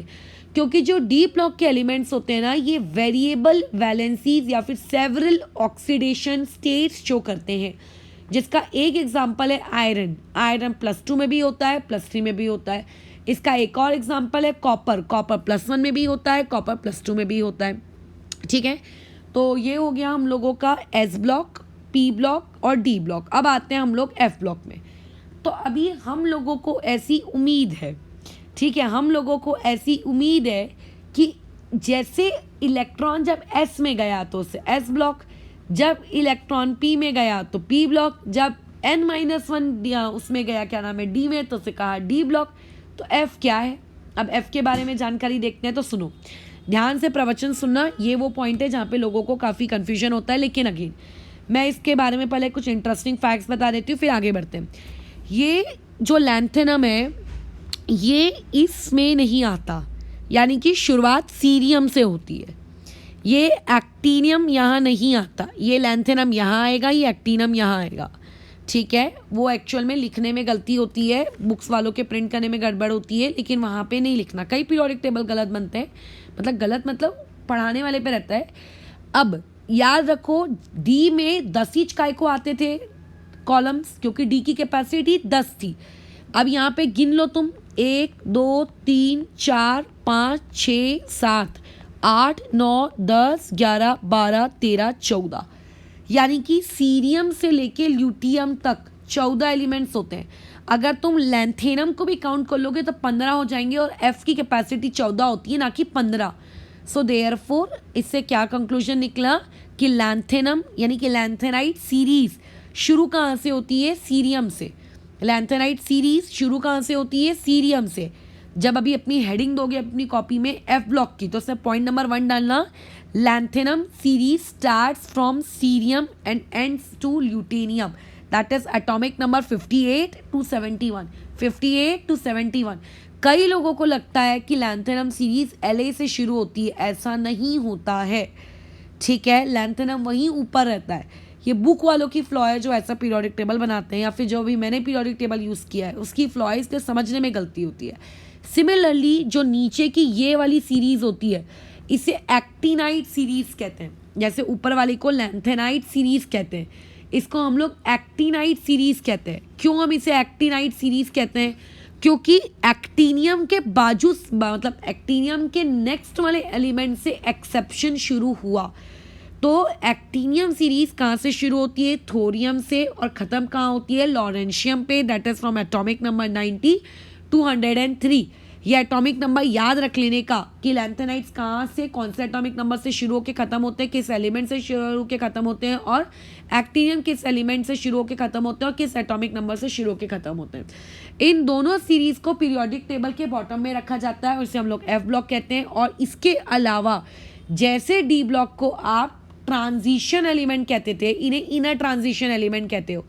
क्योंकि जो डी ब्लॉक के एलिमेंट्स होते हैं ना, ये वेरिएबल वैलेंसीज या फिर सेवरल ऑक्सीडेशन स्टेट्स शो करते हैं, जिसका एक एग्जांपल है आयरन। आयरन +2 में भी होता है, +3 में भी होता है। इसका एक और एग्जांपल है कॉपर। कॉपर +1 में भी होता है, कॉपर +2 में भी होता है, ठीक है। तो ये हो गया हम लोगों का एस ब्लॉक, पी ब्लॉक और डी ब्लॉक। अब आते हैं हम लोग एफ ब्लॉक में। तो अभी हम लोगों को ऐसी उम्मीद है, ठीक है, हम लोगों को ऐसी उम्मीद है कि जैसे इलेक्ट्रॉन जब एस में गया तो उसे एस ब्लॉक, जब इलेक्ट्रॉन पी में गया तो पी ब्लॉक, जब n-1 उसमें गया, क्या नाम है, डी में, तो उसे कहा डी ब्लॉक। तो एफ क्या है? अब एफ के बारे में जानकारी देखते हैं। तो सुनो, ध्यान से प्रवचन सुनना, ये वो पॉइंट है जहाँ पे लोगों को काफ़ी कन्फ्यूजन होता है। लेकिन अगेन मैं इसके बारे में पहले कुछ इंटरेस्टिंग फैक्ट्स बता देती हूँ, फिर आगे बढ़ते हैं। ये जो लैंथेनम है ये इसमें नहीं आता, यानी कि शुरुआत सीरियम से होती है। ये एक्टीनियम यहाँ नहीं आता, ये लैंथेनम यहाँ आएगा, ये एक्टीनियम यहाँ आएगा, ठीक है। वो एक्चुअल में लिखने में गलती होती है, बुक्स वालों के प्रिंट करने में गड़बड़ होती है, लेकिन वहाँ पे नहीं लिखना। कई पीरियोडिक टेबल गलत बनते हैं, मतलब गलत मतलब पढ़ाने वाले पे रहता है। अब याद रखो, डी में 10 ही काय को आते थे कॉलम्स, क्योंकि डी की कैपेसिटी 10 थी। अब यहाँ पे गिन लो तुम, 1 2 3 4 5 6 7 8 9 10 11 12 13 14, यानी कि सीरियम से लेके ल्यूटियम तक 14 एलिमेंट्स होते हैं। अगर तुम लैंथेनम को भी काउंट कर लोगे तो 15 हो जाएंगे, और एफ की कैपेसिटी 14 होती है, ना कि 15। सो देयरफॉर इससे क्या कंक्लूजन निकला कि लैंथेनम यानी कि लैंथेनाइट सीरीज शुरू कहाँ से होती है? सीरियम से। लैंथेनाइट सीरीज शुरू कहाँ से होती है? सीरियम से। जब अभी अपनी हेडिंग दोगे अपनी कॉपी में एफ ब्लॉक की, तो उसमें पॉइंट नंबर 1 डालना, lanthanum series starts from cerium and ends to lutetium, that is atomic number 58 to 71, 58 to 71। कई लोगों को लगता है कि लैंथेनम सीरीज LA से शुरू होती है, ऐसा नहीं होता है, ठीक है। लैंथेनम वहीं ऊपर रहता है। ये बुक वालों की फ्लॉ है जो ऐसा पीरियोडिक टेबल बनाते हैं, या फिर जो भी मैंने पीरियोडिक टेबल यूज़ किया है उसकी फ्लॉ है, इसलिए समझने में गलती होती है। सिमिलरली जो नीचे की ये वाली सीरीज होती है इसे एक्टिनाइट सीरीज कहते हैं, जैसे ऊपर वाली को लैंथेनाइट सीरीज कहते हैं, इसको हम लोग एक्टिनाइट सीरीज कहते हैं। क्यों हम इसे एक्टिनाइट सीरीज कहते हैं? क्योंकि एक्टीनियम के बाजू, मतलब एक्टीनियम के नेक्स्ट वाले एलिमेंट से एक्सेप्शन शुरू हुआ। तो एक्टीनियम सीरीज कहाँ से शुरू होती है? थोरियम से, और ख़त्म कहाँ होती है? लॉरेंशियम पे, that is from atomic number 90 to 103। ये एटॉमिक नंबर याद रख लेने का कि लैंथेनाइट्स कहाँ से, कौन से एटॉमिक नंबर से शुरू होकर खत्म होते हैं, किस एलिमेंट से शुरू होकर खत्म होते हैं, और एक्टीनियम किस एलिमेंट से शुरू होकर खत्म होते हैं और किस एटॉमिक नंबर से शुरू होकर खत्म होते हैं। इन दोनों सीरीज को पीरियोडिक टेबल के बॉटम में रखा जाता है और इसे हम लोग एफ ब्लॉक कहते हैं। और इसके अलावा जैसे डी ब्लॉक को आप ट्रांजिशन एलिमेंट कहते थे, इन्हें इनर ट्रांजिशन एलिमेंट कहते हो।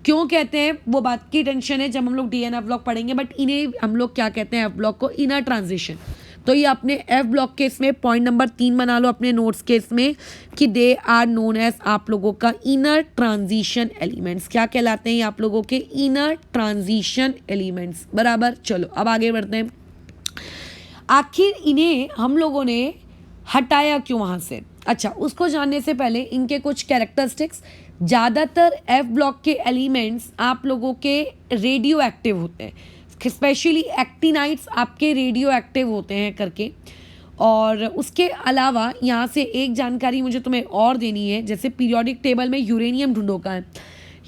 क्यों कहते हैं वो बात की टेंशन है जब हम लोग डीएनएफ ब्लॉक पढ़ेंगे, बट इन्हें हम लोग क्या कहते हैं? एफ ब्लॉक को इनर ट्रांजिशन। तो ये अपने एफ ब्लॉक के इसमें पॉइंट नंबर 3 बना लो अपने नोट्स के इसमें कि दे आर नोन एज आप लोगों का इनर ट्रांजिशन एलिमेंट्स। क्या कहलाते हैं ये आप लोगों के? इनर ट्रांजिशन एलिमेंट्स, बराबर। चलो अब आगे बढ़ते हैं। आखिर इन्हें हम लोगों ने हटाया क्यों वहाँ से? अच्छा, उसको जानने से पहले इनके कुछ कैरेक्टरिस्टिक्स। ज़्यादातर एफ ब्लॉक के एलिमेंट्स आप लोगों के रेडियो एक्टिव होते हैं, स्पेशली एक्टिनाइट्स आपके रेडियो एक्टिव होते हैं करके। और उसके अलावा यहाँ से एक जानकारी मुझे तुम्हें और देनी है, जैसे पीरियोडिक टेबल में यूरेनियम ढूंढो का है,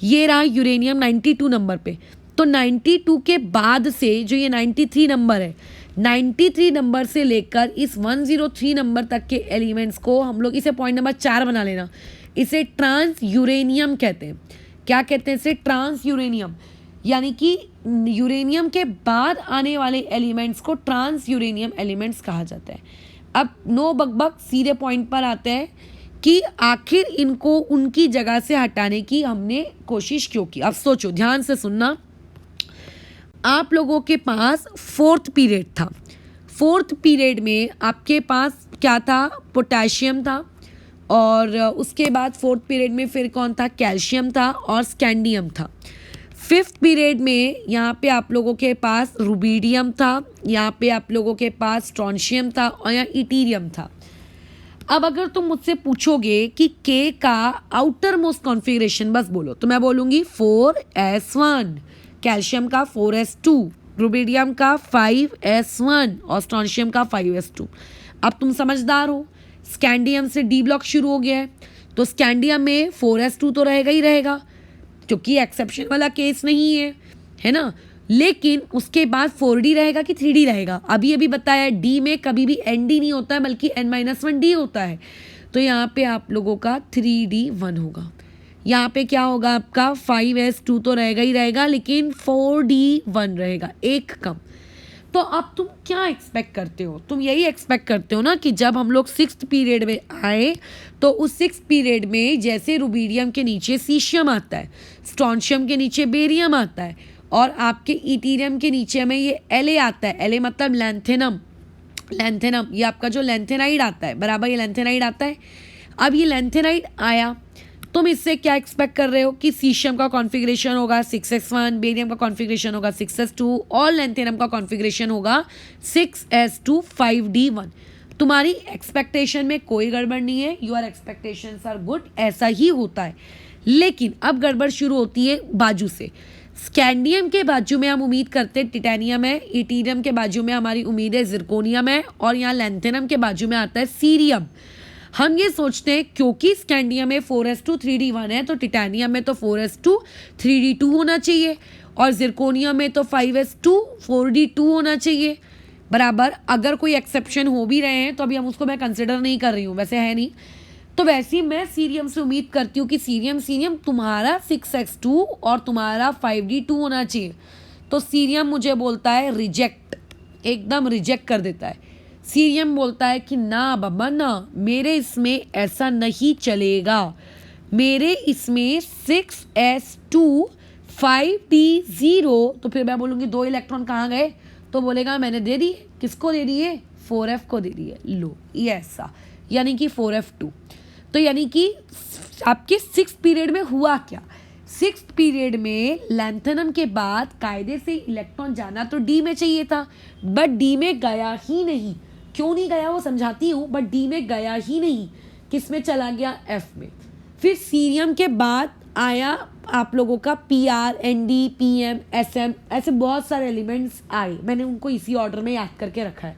ये रहा यूरेनियम 92 नंबर पे। तो 92 के बाद से जो ये 93 नंबर है, 93 नंबर से लेकर इस 103 नंबर तक के एलिमेंट्स को हम लोग, इसे पॉइंट नंबर 4 बना लेना, इसे ट्रांस यूरेनियम कहते हैं। क्या कहते हैं इसे? Transuranium. यानी कि यूरेनियम के बाद आने वाले एलिमेंट्स को ट्रांस यूरेनियम एलिमेंट्स कहा जाता है। अब नो बकबक, सीधे पॉइंट पर आते हैं कि आखिर इनको उनकी जगह से हटाने की हमने कोशिश क्यों की। अब सोचो, ध्यान से सुनना। आप लोगों के पास फोर्थ पीरियड था। फोर्थ पीरियड में आपके पास क्या था? पोटेशियम था, और उसके बाद फोर्थ पीरियड में फिर कौन था? कैल्शियम था और स्कैंडियम था। फिफ्थ पीरियड में यहाँ पे आप लोगों के पास रुबीडियम था, यहाँ पे आप लोगों के पास स्ट्रोंशियम था और यहाँ इटीरियम था। अब अगर तुम मुझसे पूछोगे कि के का आउटर मोस्ट कॉन्फ़िगरेशन बस बोलो, तो मैं बोलूँगी 4s1, कैल्शियम का 4s2, रुबीडियम का 5s1 और स्ट्रोंशियम का 5s2। अब तुम समझदार हो, स्कैंडियम से डी ब्लॉक शुरू हो गया है, तो स्कैंडियम में 4s2 तो रहेगा ही रहेगा, क्योंकि एक्सेप्शन वाला केस नहीं है ना। लेकिन उसके बाद 4d रहेगा कि 3d रहेगा? अभी अभी बताया, डी में कभी भी nd नहीं होता है बल्कि n-1d होता है। तो यहाँ पे आप लोगों का 3d1 होगा। यहाँ पे क्या होगा आपका? 5s2 तो रहेगा ही रहेगा, लेकिन 4d1 रहेगा, एक कम। तो अब तुम क्या एक्सपेक्ट करते हो? तुम यही एक्सपेक्ट करते हो ना कि जब हम लोग सिक्स्थ पीरियड में आए तो उस सिक्स्थ पीरियड में जैसे रुबीडियम के नीचे सीशियम आता है, स्ट्रोंशियम के नीचे बेरियम आता है और आपके इटीरियम के नीचे में ये La आता है। La मतलब लैंथेनम, ये आपका जो लैंथेनाइड आता है, बराबर, ये लैंथेनाइड आता है। अब ये लैंथेनाइड आया, तुम इससे क्या एक्सपेक्ट कर रहे हो कि सीशियम का कॉन्फ़िगरेशन होगा 6s1, बेरियम का कॉन्फ़िगरेशन होगा 6s2 और लैंथेनम का कॉन्फ़िगरेशन होगा 6s2 5d1। तुम्हारी एक्सपेक्टेशन में कोई गड़बड़ नहीं है, योर एक्सपेक्टेशंस आर गुड, ऐसा ही होता है। लेकिन अब गड़बड़ शुरू होती है बाजू से। स्कैंडियम के बाजू में हम उम्मीद करते हैं टिटेनियम है, इटीरियम के बाजू में हमारी उम्मीद है जिरकोनियम है, और यहाँ लैंथेनम के बाजू में आता है सीरियम। हम ये सोचते हैं क्योंकि स्कैंडियम में 4s2 3d1 है, तो टिटेनियम में तो 4s2 3d2 होना चाहिए, और जिरकोनियम में तो 5s2 4d2 होना चाहिए, बराबर। अगर कोई एक्सेप्शन हो भी रहे हैं तो अभी हम उसको मैं कंसिडर नहीं कर रही हूँ, वैसे है नहीं। तो वैसे ही मैं सीरियम से उम्मीद करती हूँ कि सीरियम तुम्हारा 6s2 और तुम्हारा 5d2 होना चाहिए। तो सीरियम मुझे बोलता है रिजेक्ट, एकदम रिजेक्ट कर देता है। सीरियम बोलता है कि ना बाबा ना, मेरे इसमें ऐसा नहीं चलेगा, मेरे इसमें 6s2 5d0। तो फिर मैं बोलूँगी 2 इलेक्ट्रॉन कहाँ गए? तो बोलेगा मैंने दे दी। किसको दे दी है? 4f को दे दी है। लो, ये ऐसा, यानी कि 4f2। तो यानी कि आपके सिक्स पीरियड में हुआ क्या? सिक्स पीरियड में लैंथेनम के बाद कायदे से इलेक्ट्रॉन जाना तो डी में चाहिए था, बट डी में गया ही नहीं। क्यों नहीं गया वो समझाती हूँ, बट डी में गया ही नहीं। किस में चला गया? एफ में। फिर सीरियम के बाद आया आप लोगों का पीआर, एनडी, पीएम, एसएम, ऐसे बहुत सारे एलिमेंट्स आए, मैंने उनको इसी ऑर्डर में याद करके रखा है।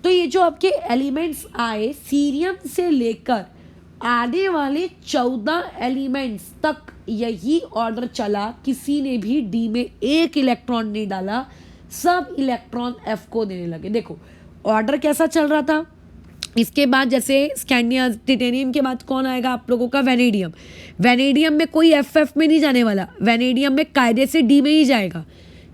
तो ये जो आपके एलिमेंट्स आए, सीरियम से लेकर आने वाले 14 एलिमेंट्स तक यही ऑर्डर चला, किसी ने भी डी में एक इलेक्ट्रॉन नहीं डाला, सब इलेक्ट्रॉन एफ को देने लगे। देखो ऑर्डर कैसा चल रहा था। इसके बाद जैसे स्कैंडियम, टिटेनियम के बाद कौन आएगा आप लोगों का? वैनेडियम। वैनेडियम में कोई एफ में नहीं जाने वाला, वैनेडियम में कायदे से डी में ही जाएगा।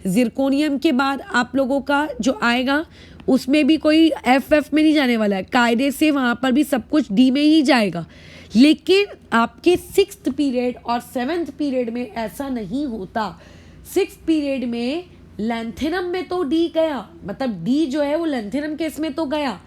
जिरकोनियम के बाद आप लोगों का जो आएगा उसमें भी कोई एफ में नहीं जाने वाला है, कायदे से वहाँ पर भी सब कुछ डी में ही जाएगा। लेकिन आपके सिक्स्थ पीरियड और सेवेंथ पीरियड में ऐसा नहीं होता। सिक्स्थ पीरियड में लैंथेनम में तो डी गया, मतलब डी जो है वो लैंथेनम केस में तो गया।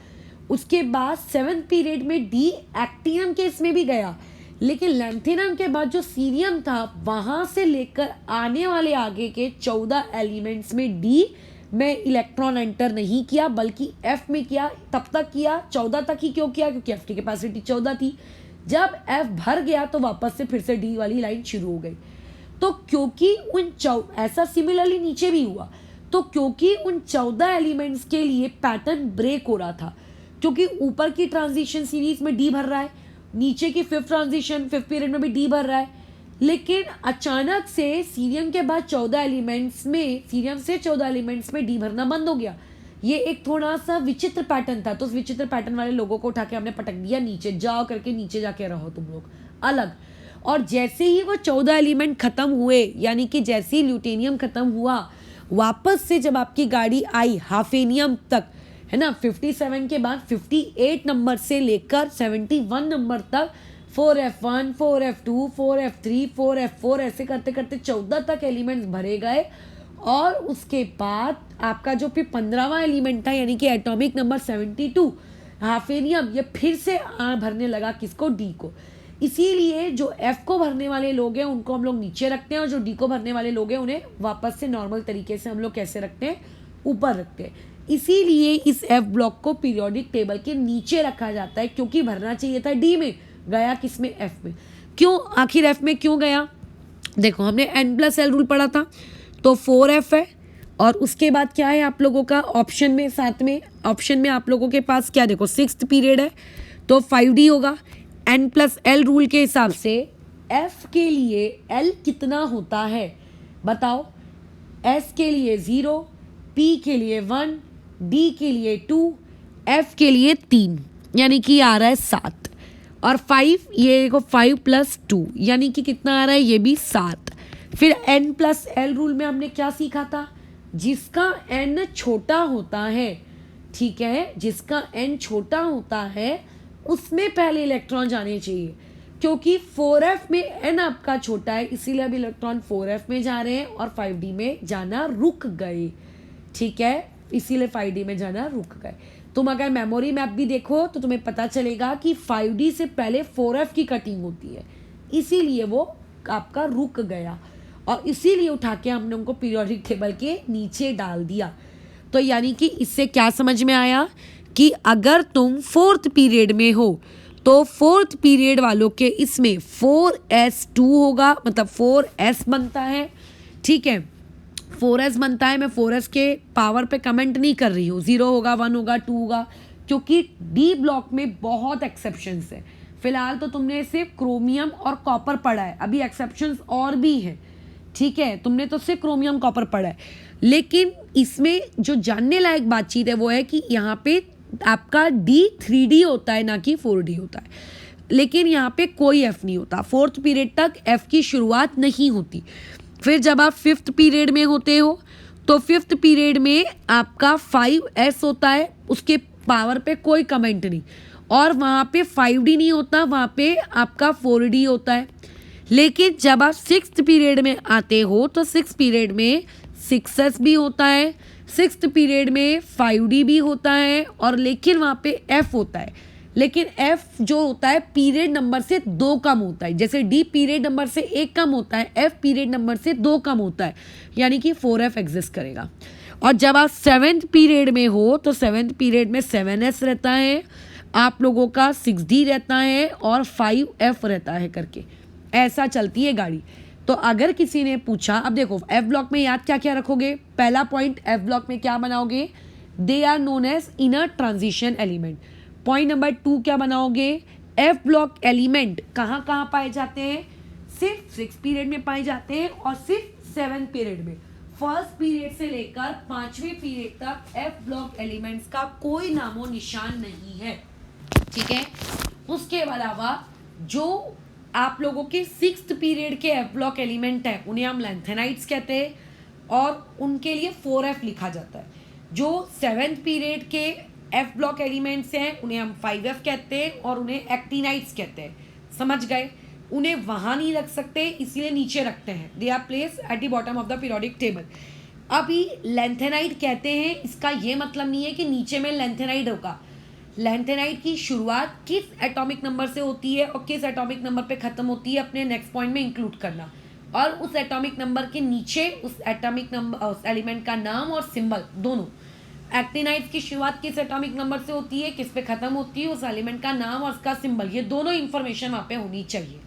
उसके बाद सेवेंथ पीरियड में डी एक्टिनम केस में भी गया, लेकिन लैंथेनम के बाद जो सीरियम था वहाँ से लेकर आने वाले आगे के 14 एलिमेंट्स में डी में इलेक्ट्रॉन एंटर नहीं किया, बल्कि एफ में किया। तब तक किया 14 तक ही। क्यों किया? क्योंकि एफ की कैपेसिटी 14 थी। जब एफ भर गया तो वापस से फिर से डी वाली लाइन शुरू हो गई। तो क्योंकि ऐसा सिमिलरली नीचे भी हुआ, तो क्योंकि उन 14 एलिमेंट्स के लिए पैटर्न ब्रेक हो रहा था, क्योंकि ऊपर की ट्रांजिशन सीरीज में डी भर रहा है, नीचे की फिफ्थ ट्रांजिशन फिफ्थ पीरियड में भी डी भर रहा है, लेकिन अचानक से सीरियम के बाद 14 एलिमेंट्स में, सीरियम से 14 एलिमेंट्स में डी भरना बंद हो गया। ये एक थोड़ा सा विचित्र पैटर्न था, तो उस विचित्र पैटर्न वाले लोगों को उठा के हमने पटक दिया नीचे, जाओ करके नीचे जाके रहो तुम लोग अलग। और जैसे ही वो 14 एलिमेंट खत्म हुए, यानी कि जैसे ही ल्यूटेनियम खत्म हुआ, वापस से जब आपकी गाड़ी आई हाफेनियम तक, है ना, 57 के बाद 58 नंबर से लेकर 71 नंबर तक 4f1, 4f2, 4f3, 4f4 ऐसे करते करते 14 तक एलिमेंट्स भरे गए। और उसके बाद आपका जो फिर 15वां एलिमेंट था, यानी कि एटॉमिक नंबर 72 हाफेनियम, ये फिर से भरने लगा किसको, डी को। इसीलिए जो एफ को भरने वाले लोग हैं उनको हम लोग नीचे रखते हैं, और जो डी को भरने वाले लोग हैं उन्हें वापस से नॉर्मल तरीके से हम लोग कैसे रखते हैं, ऊपर रखते हैं। इसीलिए इस एफ ब्लॉक को पीरियोडिक टेबल के नीचे रखा जाता है, क्योंकि भरना चाहिए था डी में, गया किस में, एफ में। क्यों, आखिर एफ में क्यों गया? देखो हमने n+l रूल पढ़ा था, तो 4f है, और उसके बाद क्या है आप लोगों का ऑप्शन में, साथ में ऑप्शन में आप लोगों के पास क्या, देखो 6th पीरियड है तो 5d होगा। n+l रूल के हिसाब से f के लिए l कितना होता है बताओ? s के लिए 0, p के लिए 1, d के लिए 2, f के लिए 3, यानी कि आ रहा है 7, और 5, ये देखो 5 + 2 यानी कि कितना आ रहा है, ये भी 7। फिर n+l रूल में हमने क्या सीखा था? जिसका n छोटा होता है, ठीक है, जिसका n छोटा होता है उसमें पहले इलेक्ट्रॉन जाने चाहिए, क्योंकि 4f में n आपका छोटा है, इसीलिए अब इलेक्ट्रॉन 4f में जा रहे हैं और 5d में जाना रुक गए, ठीक है, इसीलिए 5d में जाना रुक गए। तुम अगर मेमोरी मैप भी देखो तो तुम्हें पता चलेगा कि 5d से पहले 4f की कटिंग होती है, इसीलिए वो आपका रुक गया, और इसीलिए उठा के हमने उनको पीरियोडिक टेबल के नीचे डाल दिया। तो यानी कि इससे क्या समझ में आया कि अगर तुम 4th पीरियड में हो तो 4th पीरियड वालों के इसमें 4s2 होगा, मतलब 4s बनता है, ठीक है, 4s बनता है। मैं 4s के पावर पे कमेंट नहीं कर रही हूँ, 0 होगा, 1 होगा, 2 होगा, क्योंकि डी ब्लॉक में बहुत एक्सेप्शंस है। फिलहाल तो तुमने सिर्फ क्रोमियम और कॉपर पढ़ा है, अभी एक्सेप्शंस और भी है, ठीक है, तुमने तो सिर्फ क्रोमियम कॉपर पढ़ा है। लेकिन इसमें जो जानने लायक बातचीत है वो है कि यहाँ पे आपका D 3D होता है, ना कि 4D होता है, लेकिन यहाँ पे कोई F नहीं होता। 4th पीरियड तक F की शुरुआत नहीं होती। फिर जब आप 5th पीरियड में होते हो तो 5th पीरियड में आपका 5s होता है, उसके पावर पे कोई कमेंट नहीं, और वहाँ पे 5D नहीं होता, वहाँ पे आपका 4D होता है। लेकिन जब आप 6th पीरियड में आते हो तो 6th पीरियड में 6s भी होता है, 6th पीरियड में 5d भी होता है, और लेकिन वहाँ पे f होता है, लेकिन f जो होता है पीरियड नंबर से 2 कम होता है। जैसे d पीरियड नंबर से 1 कम होता है, f पीरियड नंबर से 2 कम होता है, यानी कि 4f एग्जिस्ट करेगा। और जब आप 7th पीरियड में हो तो 7th पीरियड में 7s रहता है, आप लोगों का 6d रहता है और 5f रहता है, करके ऐसा चलती है गाड़ी। तो अगर किसी ने पूछा, अब देखो एफ ब्लॉक में याद क्या क्या रखोगे? पहला पॉइंट, एफ ब्लॉक में क्या बनाओगे? They are known as inner transition element. Point number 2 क्या बनाओगे? एफ ब्लॉक एलिमेंट कहाँ कहाँ पाए जाते हैं? सिर्फ 6 पीरियड में पाए जाते हैं, और सिर्फ 7 पीरियड में। फर्स्ट पीरियड से लेकर 5वें पीरियड तक एफ ब्लॉक एलिमेंट्स का कोई नामो निशान नहीं है, ठीक है। उसके अलावा जो आप लोगों के 6th पीरियड के एफ ब्लॉक एलिमेंट है उन्हें हम लैंथेनाइट्स कहते हैं, और उनके लिए 4f लिखा जाता है। जो 7th पीरियड के एफ ब्लॉक एलिमेंट्स हैं उन्हें हम 5f कहते हैं, और उन्हें एक्टिनाइट्स कहते हैं। समझ गए? उन्हें वहाँ नहीं रख सकते, इसलिए नीचे रखते हैं। They are place at the bottom of the periodic table. अभी लैंथेनाइट कहते हैं, इसका ये मतलब नहीं है कि नीचे में लैंथेनाइट होगा। लैंथेनाइट की शुरुआत किस एटॉमिक नंबर से होती है और किस एटॉमिक नंबर पे ख़त्म होती है, अपने नेक्स्ट पॉइंट में इंक्लूड करना, और उस एटॉमिक नंबर के नीचे उस एटॉमिक नंबर, उस एलिमेंट का नाम और सिंबल दोनों। एक्टिनाइट की शुरुआत किस एटॉमिक नंबर से होती है, किस पे ख़त्म होती है, उस एलिमेंट का नाम और उसका सिंबल, ये दोनों इंफॉर्मेशन वहाँ पे होनी चाहिए,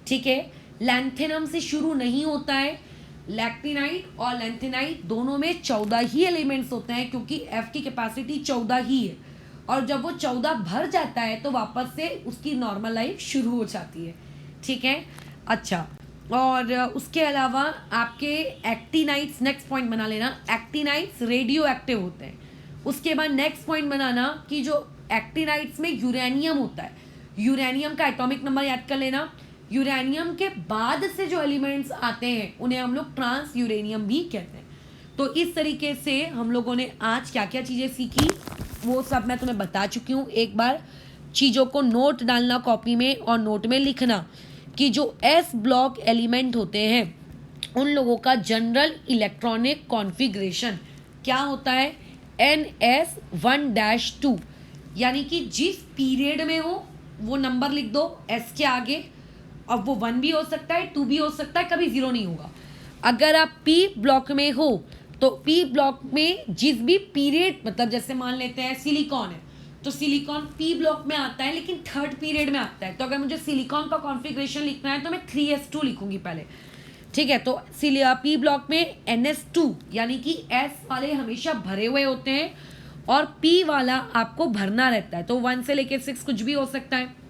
ठीक है। लैंथेनम से शुरू नहीं होता है। लैक्टिनाइट और लैंथेनाइट दोनों में 14 ही एलिमेंट्स होते हैं, क्योंकि एफ की कैपेसिटी 14 ही है। और जब वो 14 भर जाता है तो वापस से उसकी नॉर्मल लाइफ शुरू हो जाती है। ठीक है, अच्छा, और उसके अलावा आपके एक्टिनाइट्स, नेक्स्ट पॉइंट बना लेना, एक्टिनाइट्स रेडियो एक्टिव होते हैं। उसके बाद नेक्स्ट पॉइंट बनाना कि जो एक्टिनाइट्स में यूरेनियम होता है, यूरेनियम का एटॉमिक नंबर याद कर लेना। यूरेनियम के बाद से जो एलिमेंट्स आते हैं उन्हें हम लोग ट्रांस यूरेनियम भी कहते हैं। तो इस तरीके से हम लोगों ने आज क्या क्या चीज़ें सीखी वो सब मैं तुम्हें बता चुकी हूँ। एक बार चीज़ों को नोट डालना कॉपी में और नोट में लिखना कि जो एस ब्लॉक एलिमेंट होते हैं उन लोगों का जनरल इलेक्ट्रॉनिक कॉन्फ़िगरेशन क्या होता है, NS1-2, यानी कि जिस पीरियड में हो वो नंबर लिख दो एस के आगे। अब वो 1 भी हो सकता है, 2 भी हो सकता है, कभी 0 नहीं होगा। अगर आप पी ब्लॉक में हो तो पी ब्लॉक में जिस भी पीरियड, मतलब जैसे मान लेते हैं सिलिकॉन है तो सिलिकॉन पी ब्लॉक में आता है लेकिन 3rd पीरियड में आता है। तो अगर मुझे सिलिकॉन का कॉन्फ़िगरेशन लिखना है तो मैं 3s2 लिखूंगी पहले। ठीक है, तो पी ब्लॉक में NS2 यानी कि S वाले हमेशा भरे हुए होते हैं और P वाला आपको भरना रहता है। तो 1 से लेकर 6 कुछ भी हो सकता है।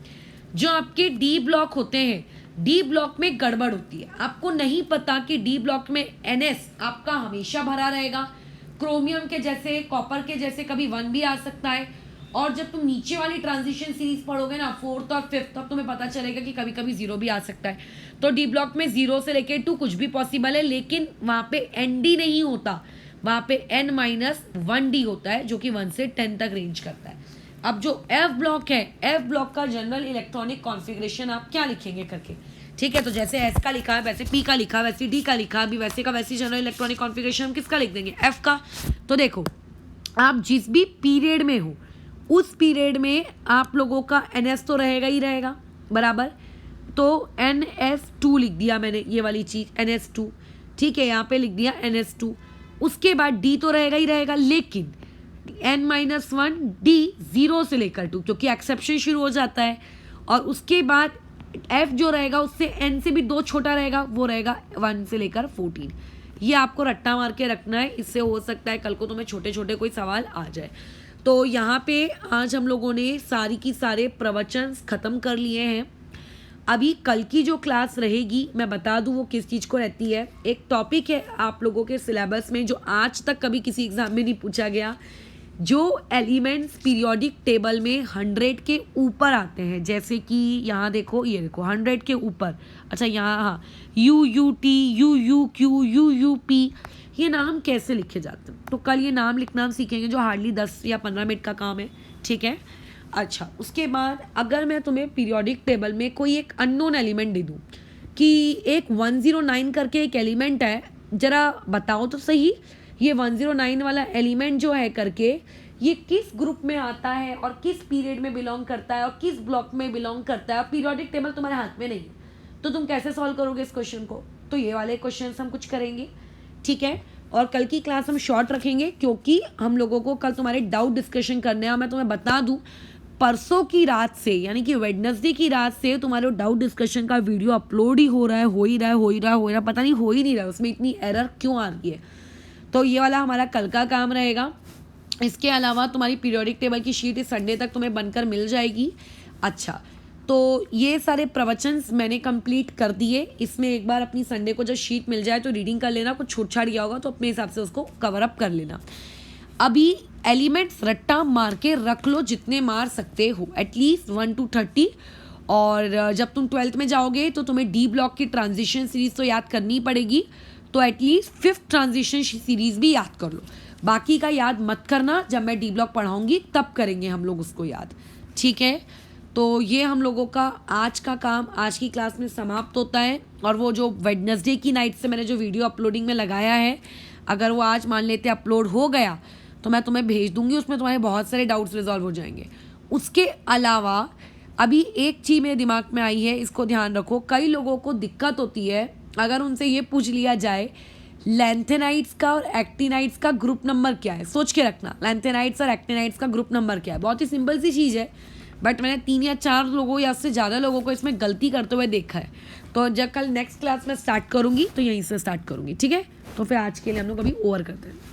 जो आपके डी ब्लॉक होते हैं, डी ब्लॉक में गड़बड़ होती है। आपको नहीं पता कि डी ब्लॉक में NS आपका हमेशा भरा रहेगा। क्रोमियम के जैसे, कॉपर के जैसे कभी 1 भी आ सकता है। और जब तुम नीचे वाली ट्रांजिशन सीरीज पढ़ोगे ना 4th और 5th, तब तुम्हें पता चलेगा कि कभी कभी 0 भी आ सकता है। तो डी ब्लॉक में 0 से लेकर 2 कुछ भी पॉसिबल है, लेकिन वहाँ पे ND नहीं होता, वहाँ पे N-1D होता है जो कि 1 से 10 तक रेंज करता है। अब जो F ब्लॉक है, F ब्लॉक का जनरल इलेक्ट्रॉनिक कॉन्फ़िगरेशन आप क्या लिखेंगे करके। ठीक है, तो जैसे S का लिखा है वैसे P का लिखा है, वैसे D का लिखा है, अभी वैसे का वैसे जनरल इलेक्ट्रॉनिक कॉन्फ़िगरेशन हम किसका लिख देंगे, F का। तो देखो आप जिस भी पीरियड में हो उस पीरियड में आप लोगों का NS तो रहेगा ही रहेगा बराबर। तो NS2 लिख दिया मैंने, ये वाली चीज़ NS2। ठीक है, यहाँ पे लिख दिया NS2। उसके बाद D तो रहेगा ही रहेगा, लेकिन N-1D 0 से लेकर 2 क्योंकि एक्सेप्शन शुरू हो जाता है। और उसके बाद F जो रहेगा उससे N से भी 2 छोटा रहेगा, वो रहेगा 1 से लेकर 14। ये आपको रट्टा मार के रखना है, इससे हो सकता है कल को तुम्हें छोटे छोटे कोई सवाल आ जाए। तो यहाँ पे आज हम लोगों ने सारी की सारे प्रवचन ख़त्म कर लिए हैं। अभी कल की जो क्लास रहेगी मैं बता दूँ वो किस चीज़ को रहती है। एक टॉपिक है आप लोगों के सिलेबस में जो आज तक कभी किसी एग्ज़ाम में नहीं पूछा गया, जो एलिमेंट्स पीरियोडिक टेबल में 100 के ऊपर आते हैं। जैसे कि यहाँ देखो, ये देखो 100 के ऊपर, अच्छा यहाँ हाँ UUT, UUQ, UUP, ये नाम कैसे लिखे जाते हैं तो कल ये नाम लिखना हम सीखेंगे, जो हार्डली 10 या 15 मिनट का काम है। ठीक है, अच्छा, उसके बाद अगर मैं तुम्हें पीरियोडिक टेबल में कोई एक अननोन एलिमेंट दे दूँ कि एक 109 करके एक एलिमेंट है, ज़रा बताओ तो सही ये 109 वाला एलिमेंट जो है करके ये किस ग्रुप में आता है और किस पीरियड में बिलोंग करता है और किस ब्लॉक में बिलोंग करता है। पीरियोडिक टेबल तुम्हारे हाथ में नहीं है तो तुम कैसे सॉल्व करोगे इस क्वेश्चन को। तो ये वाले क्वेश्चन हम कुछ करेंगे। ठीक है, और कल की क्लास हम शॉर्ट रखेंगे क्योंकि हम लोगों को कल तुम्हारे डाउट डिस्कशन करने हैं। और मैं तुम्हें बता दूं परसों की रात से यानी कि वेडनेसडे की रात से तुम्हारे डाउट डिस्कशन का वीडियो अपलोड ही हो रहा है, पता नहीं हो ही नहीं रहा है, उसमें इतनी एरर क्यों आ रही है। तो ये वाला हमारा कल का काम रहेगा। इसके अलावा तुम्हारी पीरियोडिक टेबल की शीट इस संडे तक तुम्हें बनकर मिल जाएगी। अच्छा, तो ये सारे प्रवचन मैंने कंप्लीट कर दिए। इसमें एक बार अपनी संडे को जब शीट मिल जाए तो रीडिंग कर लेना, कुछ छूट छाट गया होगा तो अपने हिसाब से उसको कवर अप कर लेना। अभी एलिमेंट्स रट्टा मार के रख लो जितने मार सकते हो, एटलीस्ट 1 to 30। और जब तुम 12th में जाओगे तो तुम्हें डी ब्लॉक की ट्रांजिशन सीरीज तो याद करनी पड़ेगी, तो एटलीस्ट 5th ट्रांजिशन सीरीज भी याद कर लो। बाकी का याद मत करना, जब मैं डी ब्लॉक पढ़ाऊँगी तब करेंगे हम लोग उसको याद। ठीक है, तो ये हम लोगों का आज का काम आज की क्लास में समाप्त होता है। और वो जो वेडनेसडे की नाइट से मैंने जो वीडियो अपलोडिंग में लगाया है, अगर वो आज मान लेते अपलोड हो गया तो मैं तुम्हें भेज दूंगी, उसमें तुम्हारे बहुत सारे डाउट्स रिजॉल्व हो जाएंगे। उसके अलावा अभी एक चीज़ मेरे दिमाग में आई है, इसको ध्यान रखो। कई लोगों को दिक्कत होती है अगर उनसे ये पूछ लिया जाए लैंथेनाइट्स का और एक्टिनाइट्स का ग्रुप नंबर क्या है। सोच के रखना, लैंथेनाइट्स और एक्टिनाइट्स का ग्रुप नंबर क्या है। बहुत ही सिंपल सी चीज़ है, बट मैंने 3 या 4 लोगों या उससे ज़्यादा लोगों को इसमें गलती करते हुए देखा है। तो जब कल नेक्स्ट क्लास में स्टार्ट करूँगी तो यहीं से स्टार्ट करूँगी। ठीक है, तो फिर आज के लिए हम लोग अभी ओवर करते हैं।